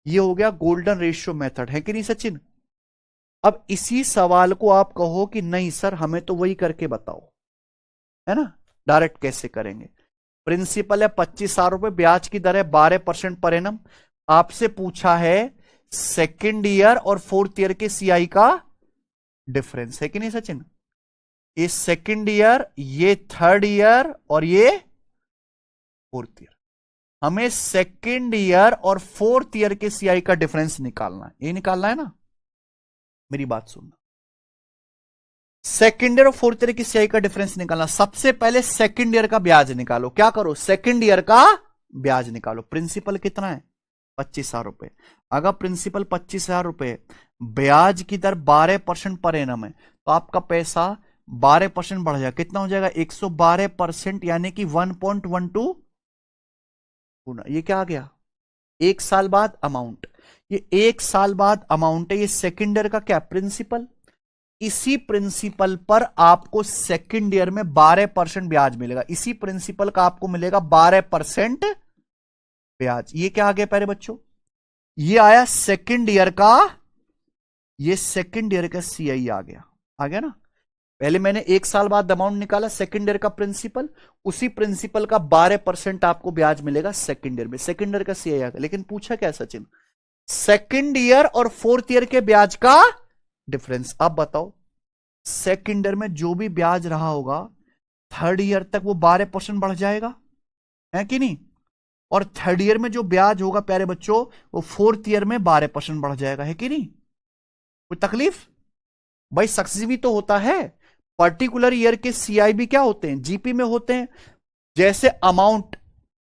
[SPEAKER 1] ये हो गया गोल्डन रेशियो मेथड, है कि नहीं सचिन। अब इसी सवाल को आप कहो कि नहीं सर हमें तो वही करके बताओ, है ना, डायरेक्ट कैसे करेंगे। प्रिंसिपल है 25,000 रुपए, ब्याज की दर है 12% पर एनम। आपसे पूछा है सेकेंड ईयर और फोर्थ ईयर के सीआई का डिफरेंस, है कि नहीं सचिन? ये सेकेंड ईयर, ये थर्ड ईयर और ये फोर्थ ईयर। हमें सेकेंड ईयर और फोर्थ ईयर के सीआई का डिफरेंस निकालना है, ये निकालना है ना, मेरी बात सुनना। सेकेंड ईयर और फोर्थ ईयर की सीआई का डिफरेंस निकालना। सबसे पहले सेकेंड ईयर का ब्याज निकालो। क्या करो? सेकेंड ईयर का ब्याज निकालो। प्रिंसिपल कितना है? 25,000 रुपए। अगर प्रिंसिपल 25,000 रुपए, ब्याज की दर 12% पर एनम है, तो आपका पैसा 12% बढ़ जाएगा। कितना हो जाएगा? 112%, यानी कि 1.12 गुना। ये क्या आ गया? एक साल बाद अमाउंट। ये एक साल बाद अमाउंट है। ये सेकेंड ईयर का क्या? प्रिंसिपल। इसी प्रिंसिपल पर आपको सेकेंड ईयर में 12% ब्याज मिलेगा। इसी प्रिंसिपल का आपको मिलेगा 12% ब्याज। ये क्या आ गया प्यारे बच्चों? ये आया सेकेंड ईयर का, ये सेकेंड ईयर का सीआई आ गया ना। पहले मैंने एक साल बाद अमाउंट निकाला, सेकेंड ईयर का प्रिंसिपल, उसी प्रिंसिपल का 12% आपको ब्याज मिलेगा सेकेंड ईयर में। सेकेंड ईयर का सीआई आ गया। लेकिन पूछा क्या सचिन? सेकेंड ईयर और फोर्थ ईयर के ब्याज का डिफरेंस। आप बताओ, सेकेंड ईयर में जो भी ब्याज रहा होगा, थर्ड ईयर तक वो 12% बढ़ जाएगा, है कि नहीं? और थर्ड ईयर में जो ब्याज होगा प्यारे बच्चों, वो फोर्थ ईयर में 12% बढ़ जाएगा, है कि नहीं? कोई तकलीफ? भाई सक्सेस भी तो होता है। पर्टिकुलर ईयर के सीआई भी क्या होते हैं? जीपी में होते हैं। जैसे अमाउंट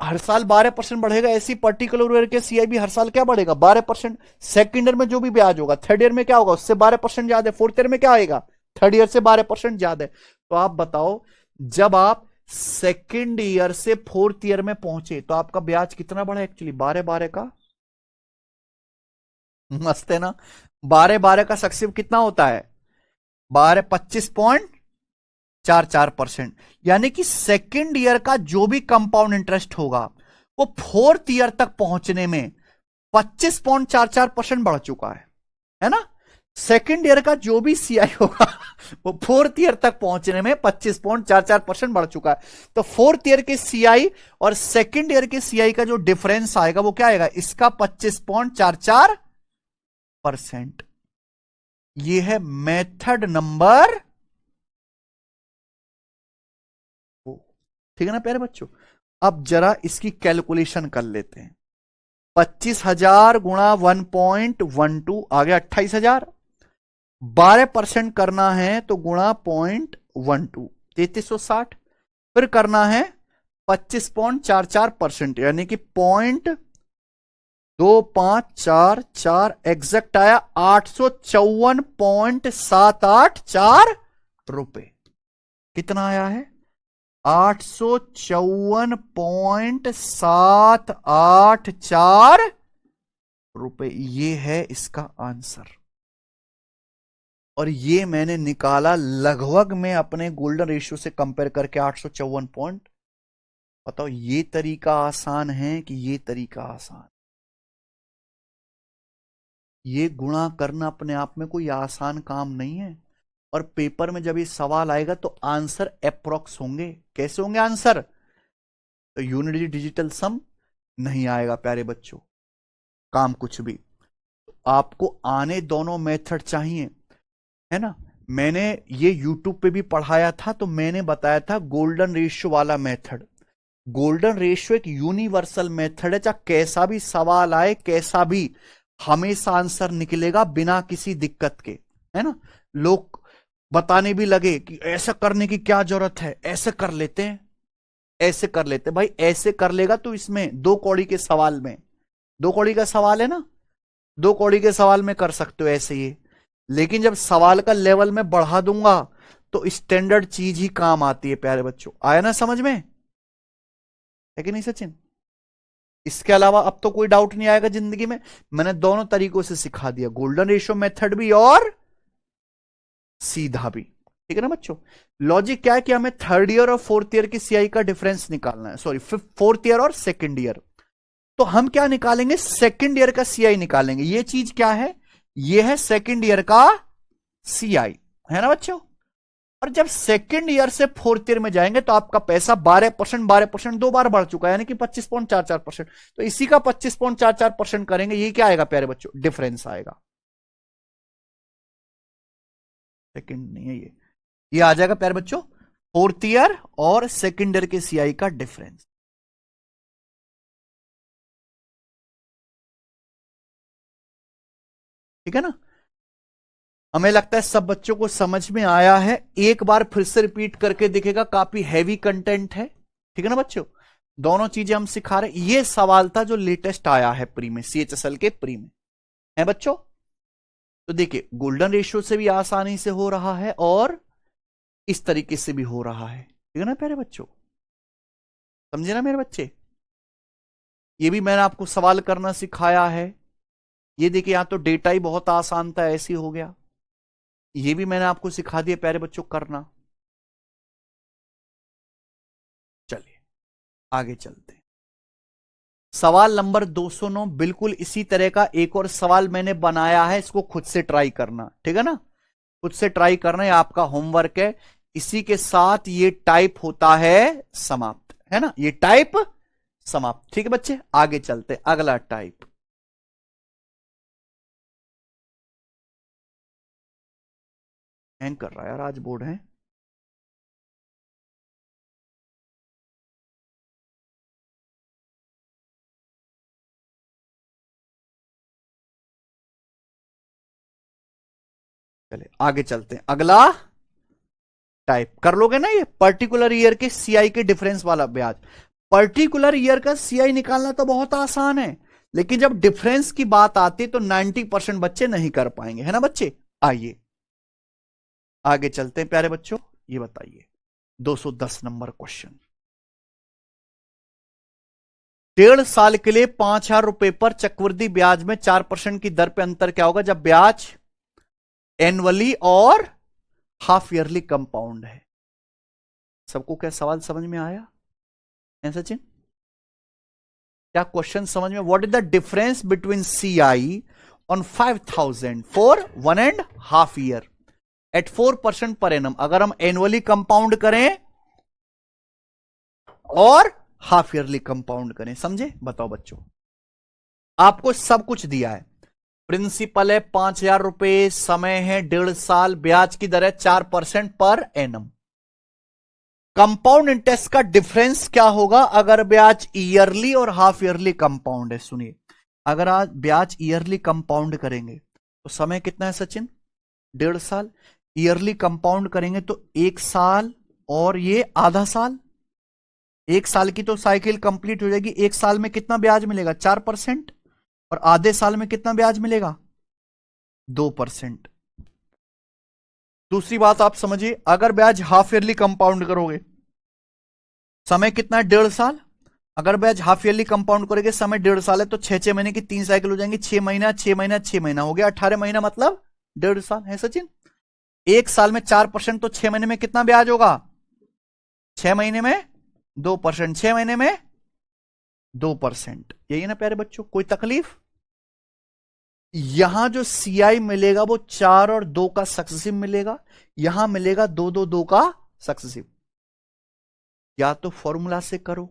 [SPEAKER 1] हर साल 12% बढ़ेगा, ऐसी पर्टिकुलर ईयर के सीआई भी हर साल क्या बढ़ेगा? 12%। सेकेंड ईयर में जो भी ब्याज होगा, थर्ड ईयर में क्या होगा? उससे 12% ज्यादा है। फोर्थ ईयर में क्या आएगा? थर्ड ईयर से 12% ज्यादा है। तो आप बताओ, जब आप सेकेंड ईयर से फोर्थ ईयर में पहुंचे तो आपका ब्याज कितना बढ़ा? एक्चुअली 12 का। मस्त है ना? 12 का सक्सेस कितना होता है? 25.44%। यानी कि सेकेंड ईयर का जो भी कंपाउंड इंटरेस्ट होगा, वो फोर्थ ईयर तक पहुंचने में 25.44% बढ़ चुका है ना? सेकेंड ईयर का जो भी सीआई होगा वो फोर्थ ईयर तक पहुंचने में 25.44% बढ़ चुका है। तो फोर्थ ईयर के सीआई और सेकेंड ईयर के सीआई का जो डिफरेंस आएगा वो क्या आएगा? इसका 25.44%। ये है मेथड नंबर 4। ठीक है ना प्यारे बच्चों? अब जरा इसकी कैलकुलेशन कर लेते हैं। 25,000 गुणा 1.12 आ गया 28,000। 12% करना है तो गुणा 0.12, 3360। फिर करना है 25.44%, यानी कि 0.2544, एग्जैक्ट आया 854.784 रुपए। कितना आया है? 854.784 रुपए। ये है इसका आंसर। और ये मैंने निकाला लगभग में अपने गोल्डन रेशियो से कंपेयर करके 854 पॉइंट। बताओ, ये तरीका आसान है कि ये तरीका आसान? ये गुणा करना अपने आप में कोई आसान काम नहीं है। और पेपर में जब ये सवाल आएगा तो आंसर अप्रोक्स होंगे। कैसे होंगे आंसर? तो यूनिटी डिजिटल सम नहीं आएगा प्यारे बच्चों, काम कुछ भी। तो आपको आने दोनों मेथड चाहिए, है ना? मैंने ये YouTube पे भी पढ़ाया था, तो मैंने बताया था गोल्डन रेशियो वाला मेथड। गोल्डन रेशियो एक यूनिवर्सल मेथड है। चाहे कैसा भी सवाल आए, कैसा भी, हमेशा आंसर निकलेगा बिना किसी दिक्कत के, है ना? लोग बताने भी लगे कि ऐसा करने की क्या जरूरत है, ऐसे कर लेते हैं, ऐसे कर लेते। भाई ऐसे कर लेगा तो इसमें 2 कौड़ी के सवाल में, 2 कौड़ी का सवाल है ना, 2 कौड़ी के सवाल में कर सकते हो ऐसे ही। लेकिन जब सवाल का लेवल में बढ़ा दूंगा तो स्टैंडर्ड चीज ही काम आती है प्यारे बच्चों। आया ना समझ में? है कि नहीं सचिन? इसके अलावा अब तो कोई डाउट नहीं आएगा जिंदगी में। मैंने दोनों तरीकों से सिखा दिया, गोल्डन रेशियो मेथड भी और सीधा भी। ठीक है ना बच्चों? लॉजिक क्या है कि हमें थर्ड ईयर और फोर्थ ईयर की सीआई का डिफरेंस निकालना है। सॉरी, फोर्थ ईयर और सेकेंड ईयर। तो हम क्या निकालेंगे? सेकेंड ईयर का सीआई निकालेंगे। ये चीज क्या है? ये है सेकेंड ईयर का सीआई, है ना बच्चों? और जब सेकंड ईयर से फोर्थ ईयर में जाएंगे तो आपका पैसा 12% 2 बार बढ़ चुका है, यानी कि 25.44%। तो इसी का 25.44% करेंगे, ये क्या आएगा प्यारे बच्चों? डिफरेंस आएगा। सेकंड नहीं है ये आ जाएगा प्यारे बच्चों फोर्थ ईयर और सेकंड ईयर के सीआई का डिफरेंस। ठीक है ना? हमें लगता है सब बच्चों को समझ में आया है। एक बार फिर से रिपीट करके दिखेगा, काफी हैवी कंटेंट है। ठीक है ना बच्चों? दोनों चीजें हम सिखा रहे हैं। ये सवाल था जो लेटेस्ट आया है प्री में, सीएचएसएल के प्री में है बच्चों। तो देखिए, गोल्डन रेशियो से भी आसानी से हो रहा है और इस तरीके से भी हो रहा है। ठीक है ना प्यारे बच्चों? समझे ना मेरे बच्चे? ये भी मैंने आपको सवाल करना सिखाया है। ये देखिए, यहां तो डेटा ही बहुत आसान था, ऐसे हो गया। ये भी मैंने आपको सिखा दिया प्यारे बच्चों करना। चलिए आगे चलते हैं। सवाल नंबर 209 बिल्कुल इसी तरह का एक और सवाल मैंने बनाया है, इसको खुद से ट्राई करना। ठीक है ना? खुद से ट्राई करना, ये आपका होमवर्क है। इसी के साथ ये टाइप होता है समाप्त, है ना? ये टाइप समाप्त। ठीक है बच्चे, आगे चलते हैं। अगला टाइप, हैंग कर रहा है यार, आज बोर्ड है। चलिए आगे चलते हैं। अगला टाइप कर लोगे ना, ये पर्टिकुलर ईयर के सीआई के डिफरेंस वाला ब्याज। पर्टिकुलर ईयर का सीआई निकालना तो बहुत आसान है, लेकिन जब डिफरेंस की बात आती है तो 90% बच्चे नहीं कर पाएंगे, है ना बच्चे? आइए आगे चलते हैं प्यारे बच्चों। ये बताइए 210 नंबर क्वेश्चन। 1.5 साल के लिए 5,000 रुपए पर चक्रवृद्धि ब्याज में 4% की दर पे अंतर क्या होगा जब ब्याज एनुअली और हाफ ईयरली कंपाउंड है? सबको क्या सवाल समझ में आया है सचिन? क्या क्वेश्चन समझ में? What is the difference between CI on 5,000 for 1.5 year at 4% per annum? अगर हम एनुअली कंपाउंड करें और हाफ ईयरली कंपाउंड करें, समझे? बताओ बच्चों, आपको सब कुछ दिया है। प्रिंसिपल है 5,000 रुपए, समय है 1.5 साल, ब्याज की दर है 4% पर एनम। कंपाउंड इंटरेस्ट का डिफरेंस क्या होगा अगर ब्याज ईयरली और हाफ ईयरली कंपाउंड है? सुनिए, अगर आज ब्याज ईयरली कंपाउंड करेंगे तो समय कितना है सचिन? 1.5 साल। ईयरली कंपाउंड करेंगे तो 1 साल और ये आधा साल। 1 साल की तो साइकिल कंप्लीट हो जाएगी। 1 साल में कितना ब्याज मिलेगा? 4%। और आधे साल में कितना ब्याज मिलेगा? 2%। दूसरी बात आप समझिए, अगर ब्याज हाफ ईयरली कंपाउंड करोगे, समय कितना है? 1.5 साल। अगर ब्याज हाफ ईयरली कंपाउंड करोगे, समय 1.5 साल है तो 6 महीने की 3 साइकिल हो जाएंगी। 6 महीना 6 महीना 6 महीना हो गया 18 महीना, मतलब 1.5 साल है सचिन। 1 साल में 4% तो 6 महीने में कितना ब्याज होगा? 6 महीने में 2%, 6 महीने में 2%। यही ना प्यारे बच्चों? कोई तकलीफ? यहां जो सीआई मिलेगा वो 4 और 2 का सक्सेसिव मिलेगा, यहां मिलेगा 2 2 2 का सक्सेसिव। या तो फॉर्मूला से करो,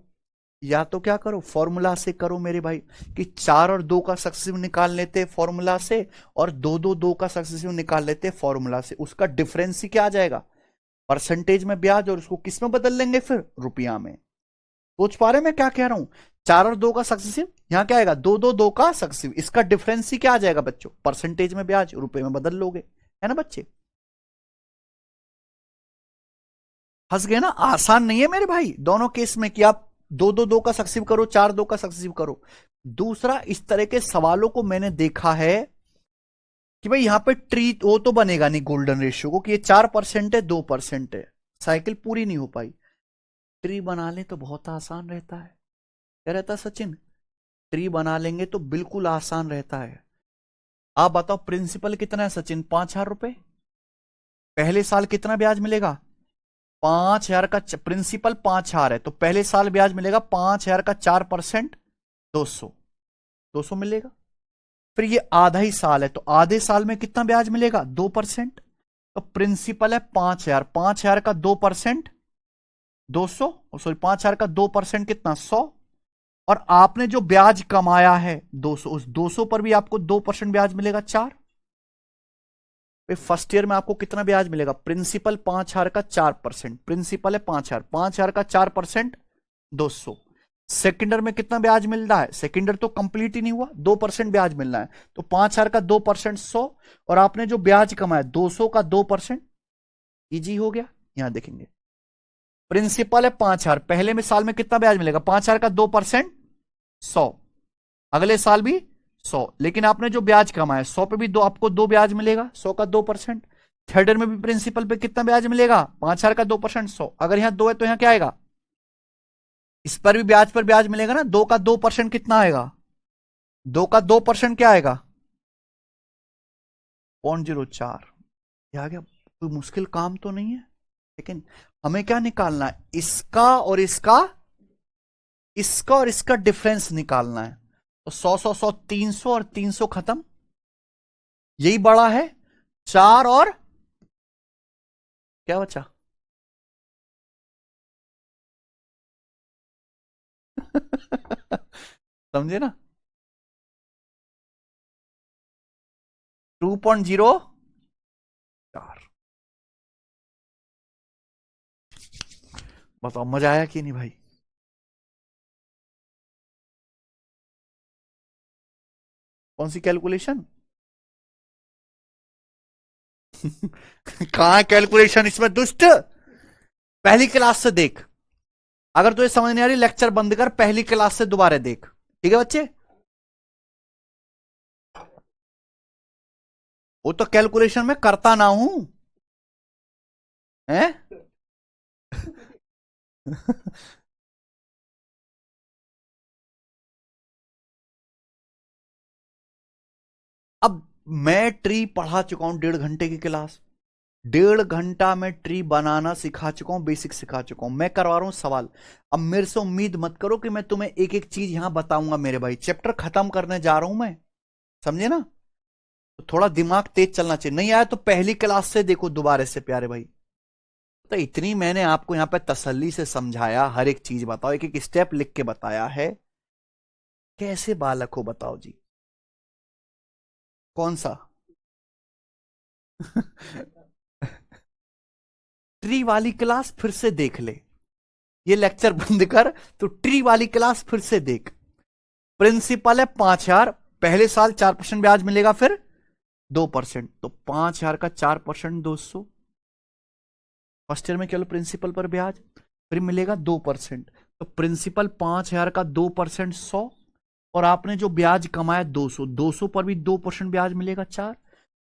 [SPEAKER 1] या तो क्या करो, फॉर्मूला से करो मेरे भाई, कि 4 और 2 का सक्सेसिव निकाल लेते फॉर्मूला से और 2 2 2 का सक्सेसिव निकाल लेते फॉर्मूला से। उसका डिफरेंस ही क्या आ जाएगा? परसेंटेज में ब्याज, और उसको किस में बदल लेंगे फिर? रुपया में। सोच पा रहे मैं क्या कह रहा हूं? 4 और 2 का सक्सेसिव, यहां क्या आएगा? 2 2 2 का सक्सेसिव। इसका डिफरेंस ही क्या आ जाएगा बच्चों? परसेंटेज में ब्याज, रुपए में बदल लोगे, है ना बच्चे? हंस गए ना? आसान नहीं है मेरे भाई दोनों केस में कि आप 2 2 2 का सक्सेसिव करो, 4 2 का सक्सेसिव करो। दूसरा, इस तरह के सवालों को मैंने देखा है कि भाई यहां पे ट्री वो तो बनेगा नहीं गोल्डन रेशियो को, कि ये 4% है 2% है, साइकिल पूरी नहीं हो पाई। ट्री बना ले तो बहुत आसान रहता है। क्या रहता है सचिन? ट्री बना लेंगे तो बिल्कुल आसान रहता है। आप बताओ प्रिंसिपल कितना है सचिन? 5,000 रुपए। पहले साल कितना ब्याज मिलेगा? 5,000 का प्रिंसिपल 5,000 है तो पहले साल ब्याज मिलेगा 5,000 का 4%, 200 200 मिलेगा। फिर ये आधा ही साल है तो आधे साल में कितना ब्याज मिलेगा? 2%। तो प्रिंसिपल है 5,000, 5,000 का 2% 200, सॉरी 5,000 का 2% कितना 100, और आपने जो ब्याज कमाया है 200, उस 200 पर भी आपको 2% ब्याज मिलेगा 4। फर्स्ट ईयर में आपको कितना ब्याज मिलेगा, प्रिंसिपल 5,000 का 4%, प्रिंसिपल है 5,000, 5,000 का 4% 200। सेकेंड ईयर में कितना ब्याज मिल रहा है, सेकेंड ईयर तो कंप्लीट ही नहीं हुआ, 2% ब्याज मिल रहा है, तो 5,000 का 2% 100, और आपने जो ब्याज कमाया 200 का 2%, इजी हो गया। यहां देखेंगे प्रिंसिपल है 5,000, पहले में साल में कितना ब्याज मिलेगा, 5,000 का 2% 100, अगले साल भी 100, लेकिन आपने जो ब्याज कमाया 100 पे भी आपको 2 ब्याज मिलेगा, 100 का 2%। थर्ड ईयर में भी प्रिंसिपल पे कितना ब्याज मिलेगा, 5,000 का 2% 100, अगर यहां 2 है तो यहां क्या आएगा, इस पर भी ब्याज पर ब्याज मिलेगा ना, 2 का 2% कितना आएगा, 2 का 2% क्या आएगा 0.04। यह आ गया, कोई मुश्किल काम तो नहीं है, लेकिन हमें क्या निकालना है, इसका और इसका, इसका और इसका डिफरेंस निकालना है। तो 100 100 100 300 और 300 खत्म, यही बड़ा है 4 और क्या बचा समझे ना, 2.04। बताओ मजा आया कि नहीं भाई, कौन सी कैलकुलेशन कहां कैलकुलेशन इसमें दुष्ट, पहली क्लास से देख, अगर तुझे समझ नहीं आ रही लेक्चर बंद कर, पहली क्लास से दोबारा देख, ठीक है बच्चे। वो तो कैलकुलेशन में करता ना हूं, हैं अब मैं ट्री पढ़ा चुका हूं 1.5 घंटे की क्लास, 1.5 घंटा में ट्री बनाना सिखा चुका हूं, बेसिक सिखा चुका हूं, मैं करवा रहा हूं सवाल। अब मेरे से उम्मीद मत करो कि मैं तुम्हें एक एक चीज यहां बताऊंगा मेरे भाई, चैप्टर खत्म करने जा रहा हूं मैं, समझे ना, तो थोड़ा दिमाग तेज चलना चाहिए, नहीं आया तो पहली क्लास से देखो दोबारा से प्यारे भाई। तो इतनी मैंने आपको यहां पे तसल्ली से समझाया, हर एक चीज बताओ, एक एक स्टेप लिख के बताया है, कैसे बालक हो बताओ जी, कौन सा ट्री वाली क्लास फिर से देख ले, ये लेक्चर बंद कर, तो ट्री वाली क्लास फिर से देख। प्रिंसिपल है 5,000, पहले साल 4% ब्याज मिलेगा, फिर 2%, तो 5,000 का 4% 200, फर्स्ट ईयर में केवल प्रिंसिपल पर ब्याज, फिर मिलेगा 2%, तो प्रिंसिपल 5,000 का 2% 100, और आपने जो ब्याज कमाया 200, 200 पर भी 2% ब्याज मिलेगा 4।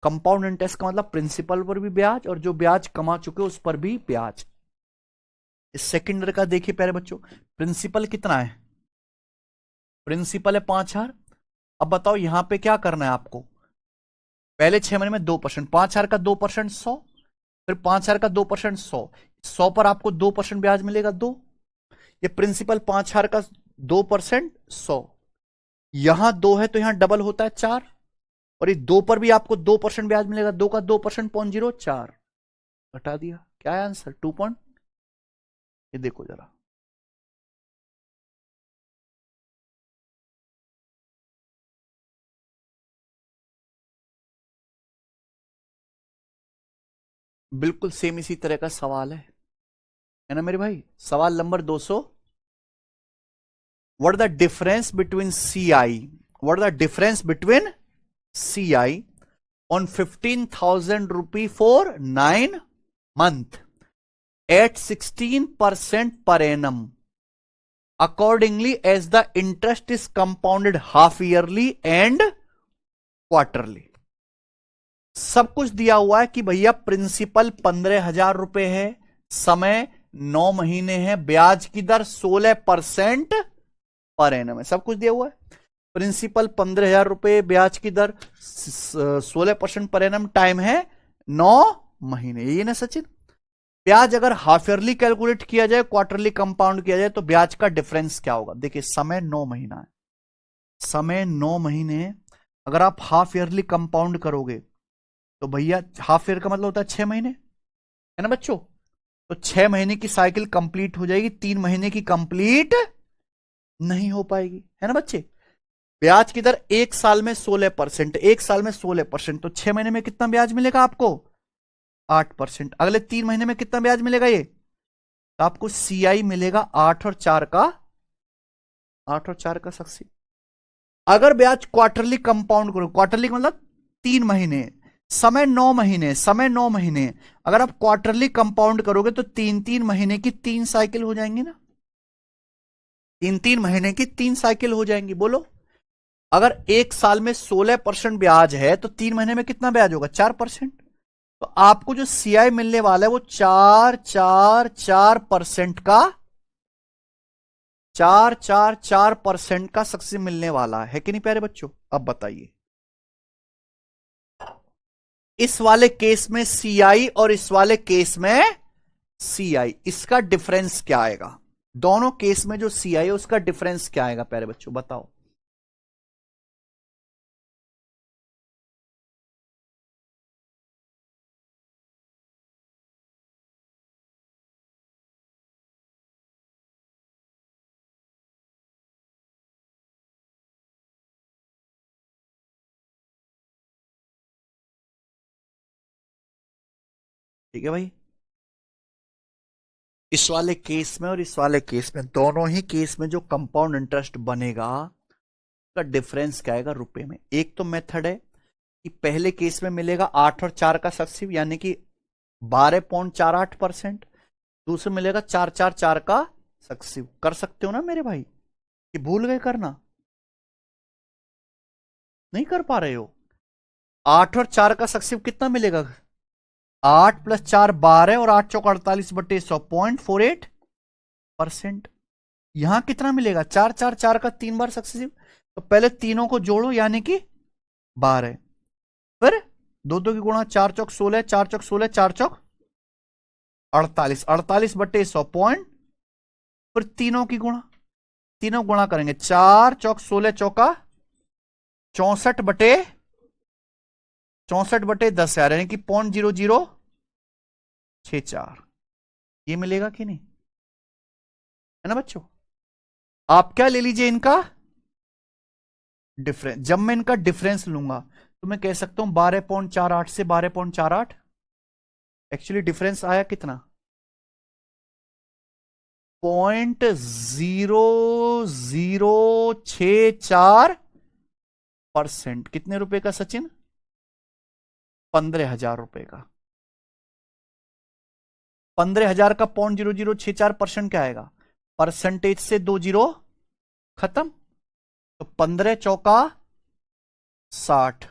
[SPEAKER 1] कंपाउंड इंटरेस्ट का मतलब प्रिंसिपल पर भी ब्याज, और जो ब्याज कमा चुके उस पर भी ब्याज। इस सेकेंड ईयर का देखिए प्यारे बच्चों, प्रिंसिपल कितना है, प्रिंसिपल है 5,000, अब बताओ यहां पे क्या करना है आपको, पहले 6 महीने में 2%, 5,000 का 2% 100, फिर 5,000 का 2% 100, 100 पर आपको 2% ब्याज मिलेगा 2, ये प्रिंसिपल 5,000 का 2% 100, यहां 2 है तो यहां डबल होता है 4, और इस 2 पर भी आपको 2% ब्याज मिलेगा, 2 का 2% 0.04, घटा दिया, क्या है आंसर 2 पॉइंट, ये देखो जरा, बिल्कुल सेम इसी तरह का सवाल है ना मेरे भाई। सवाल number 200, what the difference between CI, what the difference between CI on 15,000 rupee for 9 month at 16% per annum, accordingly as the interest is compounded half yearly and quarterly। सब कुछ दिया हुआ है कि भैया प्रिंसिपल 15,000 रुपए है, समय 9 महीने है, ब्याज की दर 16% पर एनम है, सब कुछ दिया हुआ है, प्रिंसिपल 15,000 रुपए, ब्याज की दर 16% पर एनम, टाइम है 9 महीने, यही ना सचिन। ब्याज अगर हाफ ईयरली कैलकुलेट किया जाए, क्वार्टरली कंपाउंड किया जाए, तो ब्याज का डिफरेंस क्या होगा, देखिए समय 9 महीना है, समय 9 महीने, अगर आप हाफ ईयरली कंपाउंड करोगे तो भैया हाफ ईयर का मतलब होता है 6 महीने, है ना बच्चों। तो 6 महीने की साइकिल कंप्लीट हो जाएगी, 3 महीने की कंप्लीट नहीं हो पाएगी, है ना बच्चे। ब्याज की दर 1 साल में 16%, 1 साल में 16%, तो 6 महीने में कितना ब्याज मिलेगा आपको? 8%। अगले 3 महीने में कितना ब्याज मिलेगा ये? तो आपको सीआई मिलेगा 8 और 4 का सक्सेसिव। अगर ब्याज क्वार्टरली कंपाउंड करो, क्वार्टरली मतलब 3 महीने, समय 9 महीने, समय 9 महीने, अगर आप क्वार्टरली कंपाउंड करोगे तो 3-3 महीने की 3 साइकिल हो जाएंगी ना, 3-3 महीने की 3 साइकिल हो जाएंगी। बोलो, अगर 1 साल में 16% ब्याज है तो 3 महीने में कितना ब्याज होगा? 4%। तो आपको जो सीआई मिलने वाला है वो 4-4-4% का, 4-4-4% का सक्सेस मिलने वाला है कि नहीं प्यारे बच्चों? अब बताइए, इस वाले केस में सीआई और इस वाले केस में सीआई, इसका डिफरेंस क्या आएगा? दोनों केस में जो सीआई है उसका डिफरेंस क्या आएगा प्यारे बच्चों, बताओ। ठीक है भाई, इस वाले केस में और इस वाले केस में, दोनों ही केस में जो कंपाउंड इंटरेस्ट बनेगा का डिफरेंस क्या आएगा रुपए में। एक तो मेथड है कि पहले केस में मिलेगा 8 और 4 का सक्सेसिव यानी कि 12.48%, दूसरे मिलेगा 4-4-4 का सक्सेसिव। कर सकते हो ना मेरे भाई, कि भूल गए करना? नहीं कर पा रहे हो? 8 और 4 का सक्सेसिव कितना मिलेगा? 8+4 12 और 8 चौक 48/100, 0.48%। यहां कितना मिलेगा? 4-4-4 का 3 बार सक्सेसिव, तो पहले तीनों को जोड़ो यानी कि 12, फिर 2-2 की गुणा, 4 चौक 16, 4 चौक 16, 4 चौक 48, 48/100 पॉइंट, फिर तीनों की गुणा, तीनों गुणा करेंगे, 4 चौक 16 64/10 यानी कि 0.0064, ये मिलेगा कि नहीं, है ना बच्चों। आप क्या ले लीजिए, इनका डिफरेंस। जब मैं इनका डिफरेंस लूंगा तो मैं कह सकता हूं 12.48 से 12.48, एक्चुअली डिफरेंस आया कितना? 0.0064%। कितने रुपए का सचिन? 15,000 रुपए का। 15,000 का 0.0064% क्या आएगा? परसेंटेज से 2 जीरो खत्म, तो 15 चौका 60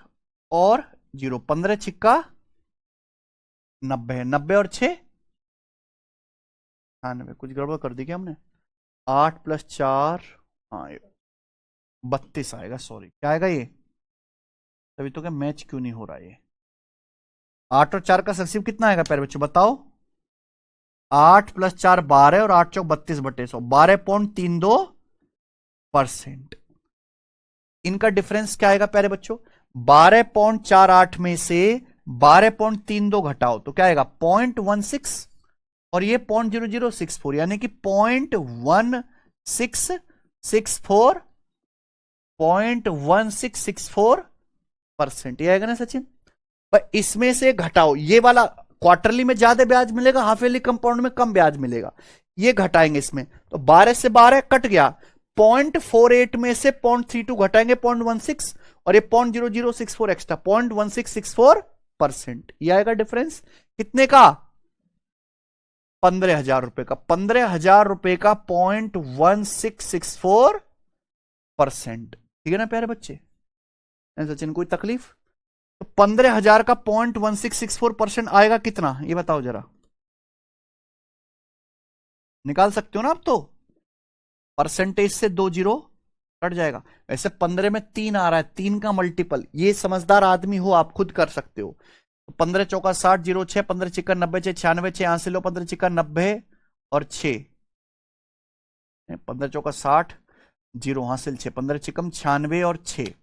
[SPEAKER 1] और 0, 15 छिक्का 90, 90 और 6 98। कुछ गड़बड़ कर दी क्या हमने? 8+4, हाँ 32 आएगा, सॉरी क्या आएगा ये? तभी तो क्या मैच क्यों नहीं हो रहा ये? 8 और 4 का सक्सेसिव कितना आएगा प्यारे बच्चों, बताओ। 8+4 12 और 8 चौक 32/100, 12.32%। इनका डिफरेंस क्या आएगा प्यारे बच्चों? 12.48 में से 12.32 घटाओ तो क्या आएगा? 0.16, और ये 0.0064 यानी कि 0.1664, 0.1664%, ये आएगा ना सचिन। पर इसमें से घटाओ, ये वाला क्वार्टरली में ज्यादा ब्याज मिलेगा, हाफ ईयरली कंपाउंड में कम ब्याज मिलेगा, ये घटाएंगे इसमें, तो 12 से 12 कट गया, 0.48 में से 0.32 घटाएंगे 0.16, और ये 0.0064 एक्स्ट्रा 0.1664%, ये आएगा डिफरेंस कितने का? 15,000 रुपए का। 15,000 रुपए का 0.1664%, ठीक है ना प्यारे बच्चे? सचिन कोई तकलीफ? तो 15,000 का 0.1664% आएगा कितना, ये बताओ जरा, निकाल सकते हो ना आप तो? परसेंटेज से 2 जीरो कट जाएगा। वैसे 15 में 3 आ रहा है, 3 का मल्टीपल, ये समझदार आदमी हो आप खुद कर सकते हो। 15 चौका 60, 0 6, 15 छिक्का 90, 96, 6 यहां से लो, 15 छिक्का 90 और 6, 15 चौका 60, 0 हासिल 6, 15 छिक्कम 96 और 6,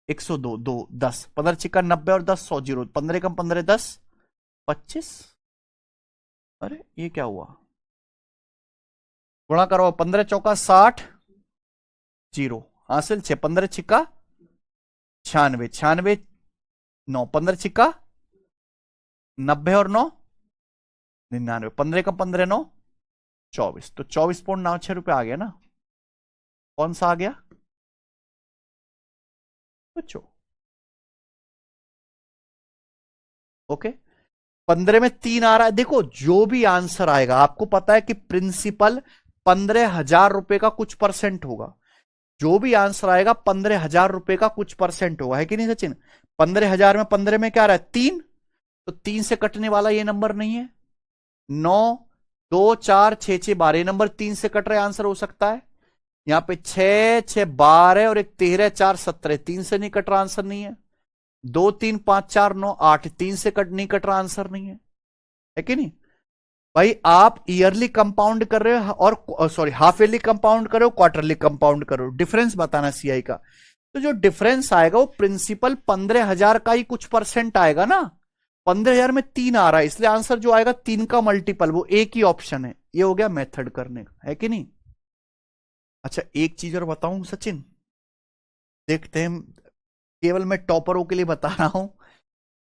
[SPEAKER 1] 102, 2, 10, 15 छिक्का 90 और 10 100, 0, 15 कम 15 10 25। अरे ये क्या हुआ, गुणा करो, 15 चौका 60, 0 हासिल, 6 15 छिक्का 96, 96 9, 15 छिक्का 90 और 9 99, 15 का 15 9 24, तो 24.96 आ गया ना। कौन सा आ गया बच्चों? ओके, 15 में 3 आ रहा है। देखो जो भी आंसर आएगा, आपको पता है कि प्रिंसिपल 15,000 रुपए का कुछ परसेंट होगा। जो भी आंसर आएगा 15,000 रुपए का कुछ परसेंट होगा, है कि नहीं सचिन? 15,000 में 15 में क्या आ रहा है 3, तो 3 से कटने वाला ये नंबर नहीं है। 9 2 4 6 6 12 नंबर 3 से कट रहे आंसर हो सकता है। यहां पे 6 6 12 और एक 13 4 17, 3 से नहीं कट रहा आंसर नहीं है। 2 3 5 4 9 8, 3 से नहीं कट रहा आंसर नहीं है कि नहीं भाई? आप ईयरली कंपाउंड कर रहे हो और सॉरी हाफ ईयरली कंपाउंड कर रहे हो, क्वार्टरली कंपाउंड कर रहे हो, डिफरेंस बताना सीआई का। तो जो डिफरेंस आएगा वो प्रिंसिपल 15,000 का ही कुछ परसेंट आएगा ना। 15,000 में 3 आ रहा है, इसलिए आंसर जो आएगा 3 का मल्टीपल, वो एक ही ऑप्शन है। ये हो गया मेथड करने का, है कि नहीं? अच्छा एक चीज और बताऊं सचिन, देखते हैं, केवल मैं टॉपरों के लिए बता रहा हूं।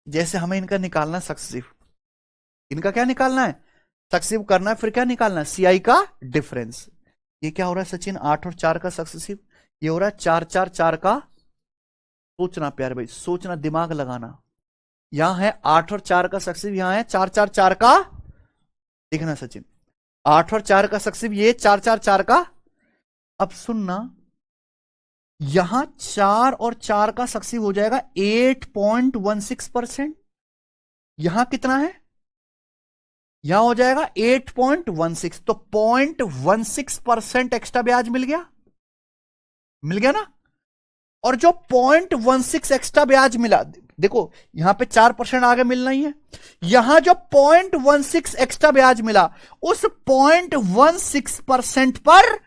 [SPEAKER 1] जैसे हमें इनका निकालना सक्सेसिव, इनका क्या निकालना है सक्सेसिव करना है, फिर क्या निकालना है सीआई का डिफरेंस। ये क्या हो रहा है सचिन, 8 और 4 का सक्सेसिव, ये हो रहा है 4 4 4 का। सोचना प्यारे भाई, सोचना, दिमाग लगाना। यहां है 8 और 4 का सक्सेसिव, यहां है 4 4 4 का। देखना सचिन, 8 और 4 का सक्सेसिव, ये 4 4 4 का। अब सुनना, यहां 4 और 4 का सक्सेसिव हो जाएगा 8.16%। यहां कितना है, यहां हो जाएगा 8.16, तो 0.16% एक्स्ट्रा ब्याज मिल गया, मिल गया ना। और जो 0.16 एक्स्ट्रा ब्याज मिला, देखो यहां पे 4% आगे मिलना ही है, यहां जो 0.16 एक्स्ट्रा ब्याज मिला, उस 0.16% पर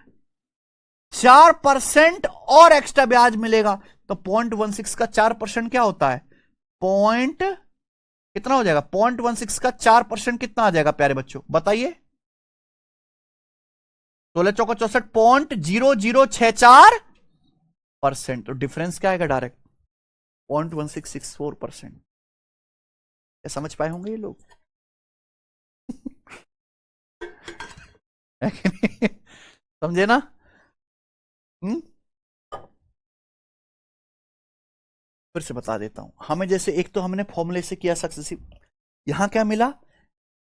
[SPEAKER 1] 4% और एक्स्ट्रा ब्याज मिलेगा। तो 0.16 का 4% क्या होता है, पॉइंट कितना हो जाएगा, 0.16 का 4% कितना आ जाएगा प्यारे बच्चों बताइए? 16 चौका 64, 0.0064%। तो डिफरेंस क्या आएगा डायरेक्ट 0.1664%। क्या समझ पाए होंगे ये लोग? समझे ना? फिर से बता देता हूं, हमें जैसे एक तो हमने फॉर्मूले से किया सक्सेसिव, यहां क्या मिला,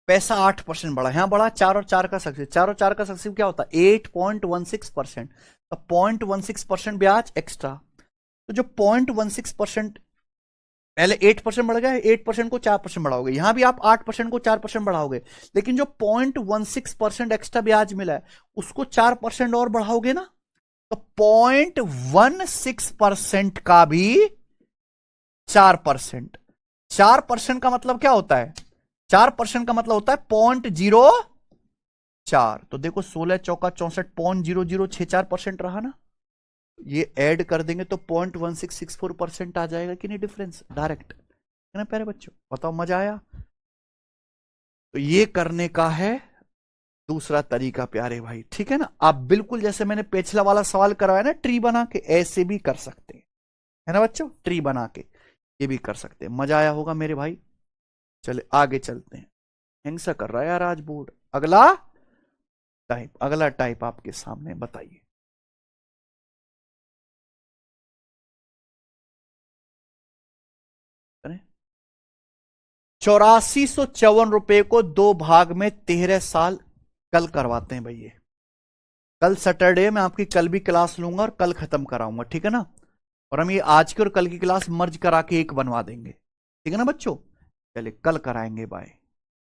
[SPEAKER 1] पैसा 8% बढ़ा, यहां बढ़ा 4 और 4 का सक्सेसिव, 4 और 4 का सक्सेसिव क्या होता है 8.16%, तो 0.16% ब्याज एक्स्ट्रा। तो जो 0.16% पहले 8% बढ़ गया, 8% को 4% बढ़ाओगे, यहां भी आप 8% को 4% बढ़ाओगे, लेकिन जो 0.16% एक्स्ट्रा ब्याज मिला है उसको 4% और बढ़ाओगे ना, तो 0.16% का भी 4%। 4% का मतलब क्या होता है, 4% का मतलब होता है 0.04। तो देखो 16 चौका 64, 0.0064% रहा ना, ये ऐड कर देंगे तो 0.1664% आ जाएगा कि नहीं डिफरेंस डायरेक्ट, है ना प्यारे बच्चों? बताओ मजा आया? तो ये करने का है दूसरा तरीका प्यारे भाई, ठीक है ना। आप बिल्कुल जैसे मैंने पिछला वाला सवाल करवाया ना ट्री बना के, ऐसे भी कर सकते हैं, है ना बच्चों? ट्री बना के ये भी कर सकते हैं। मजा आया होगा मेरे भाई। चले आगे चलते हैं, हिंसा कर रहा है यार आज बोर्ड। अगला टाइप आपके सामने, बताइए। ₹8454 को 2 भाग में 13 साल कल करवाते हैं भैया। कल सैटरडे में आपकी कल भी क्लास लूंगा और कल खत्म कराऊंगा, ठीक है ना। और हम ये आज की और कल की क्लास मर्ज करा के एक बनवा देंगे, ठीक है ना बच्चों? चलिए कल कराएंगे, बाय।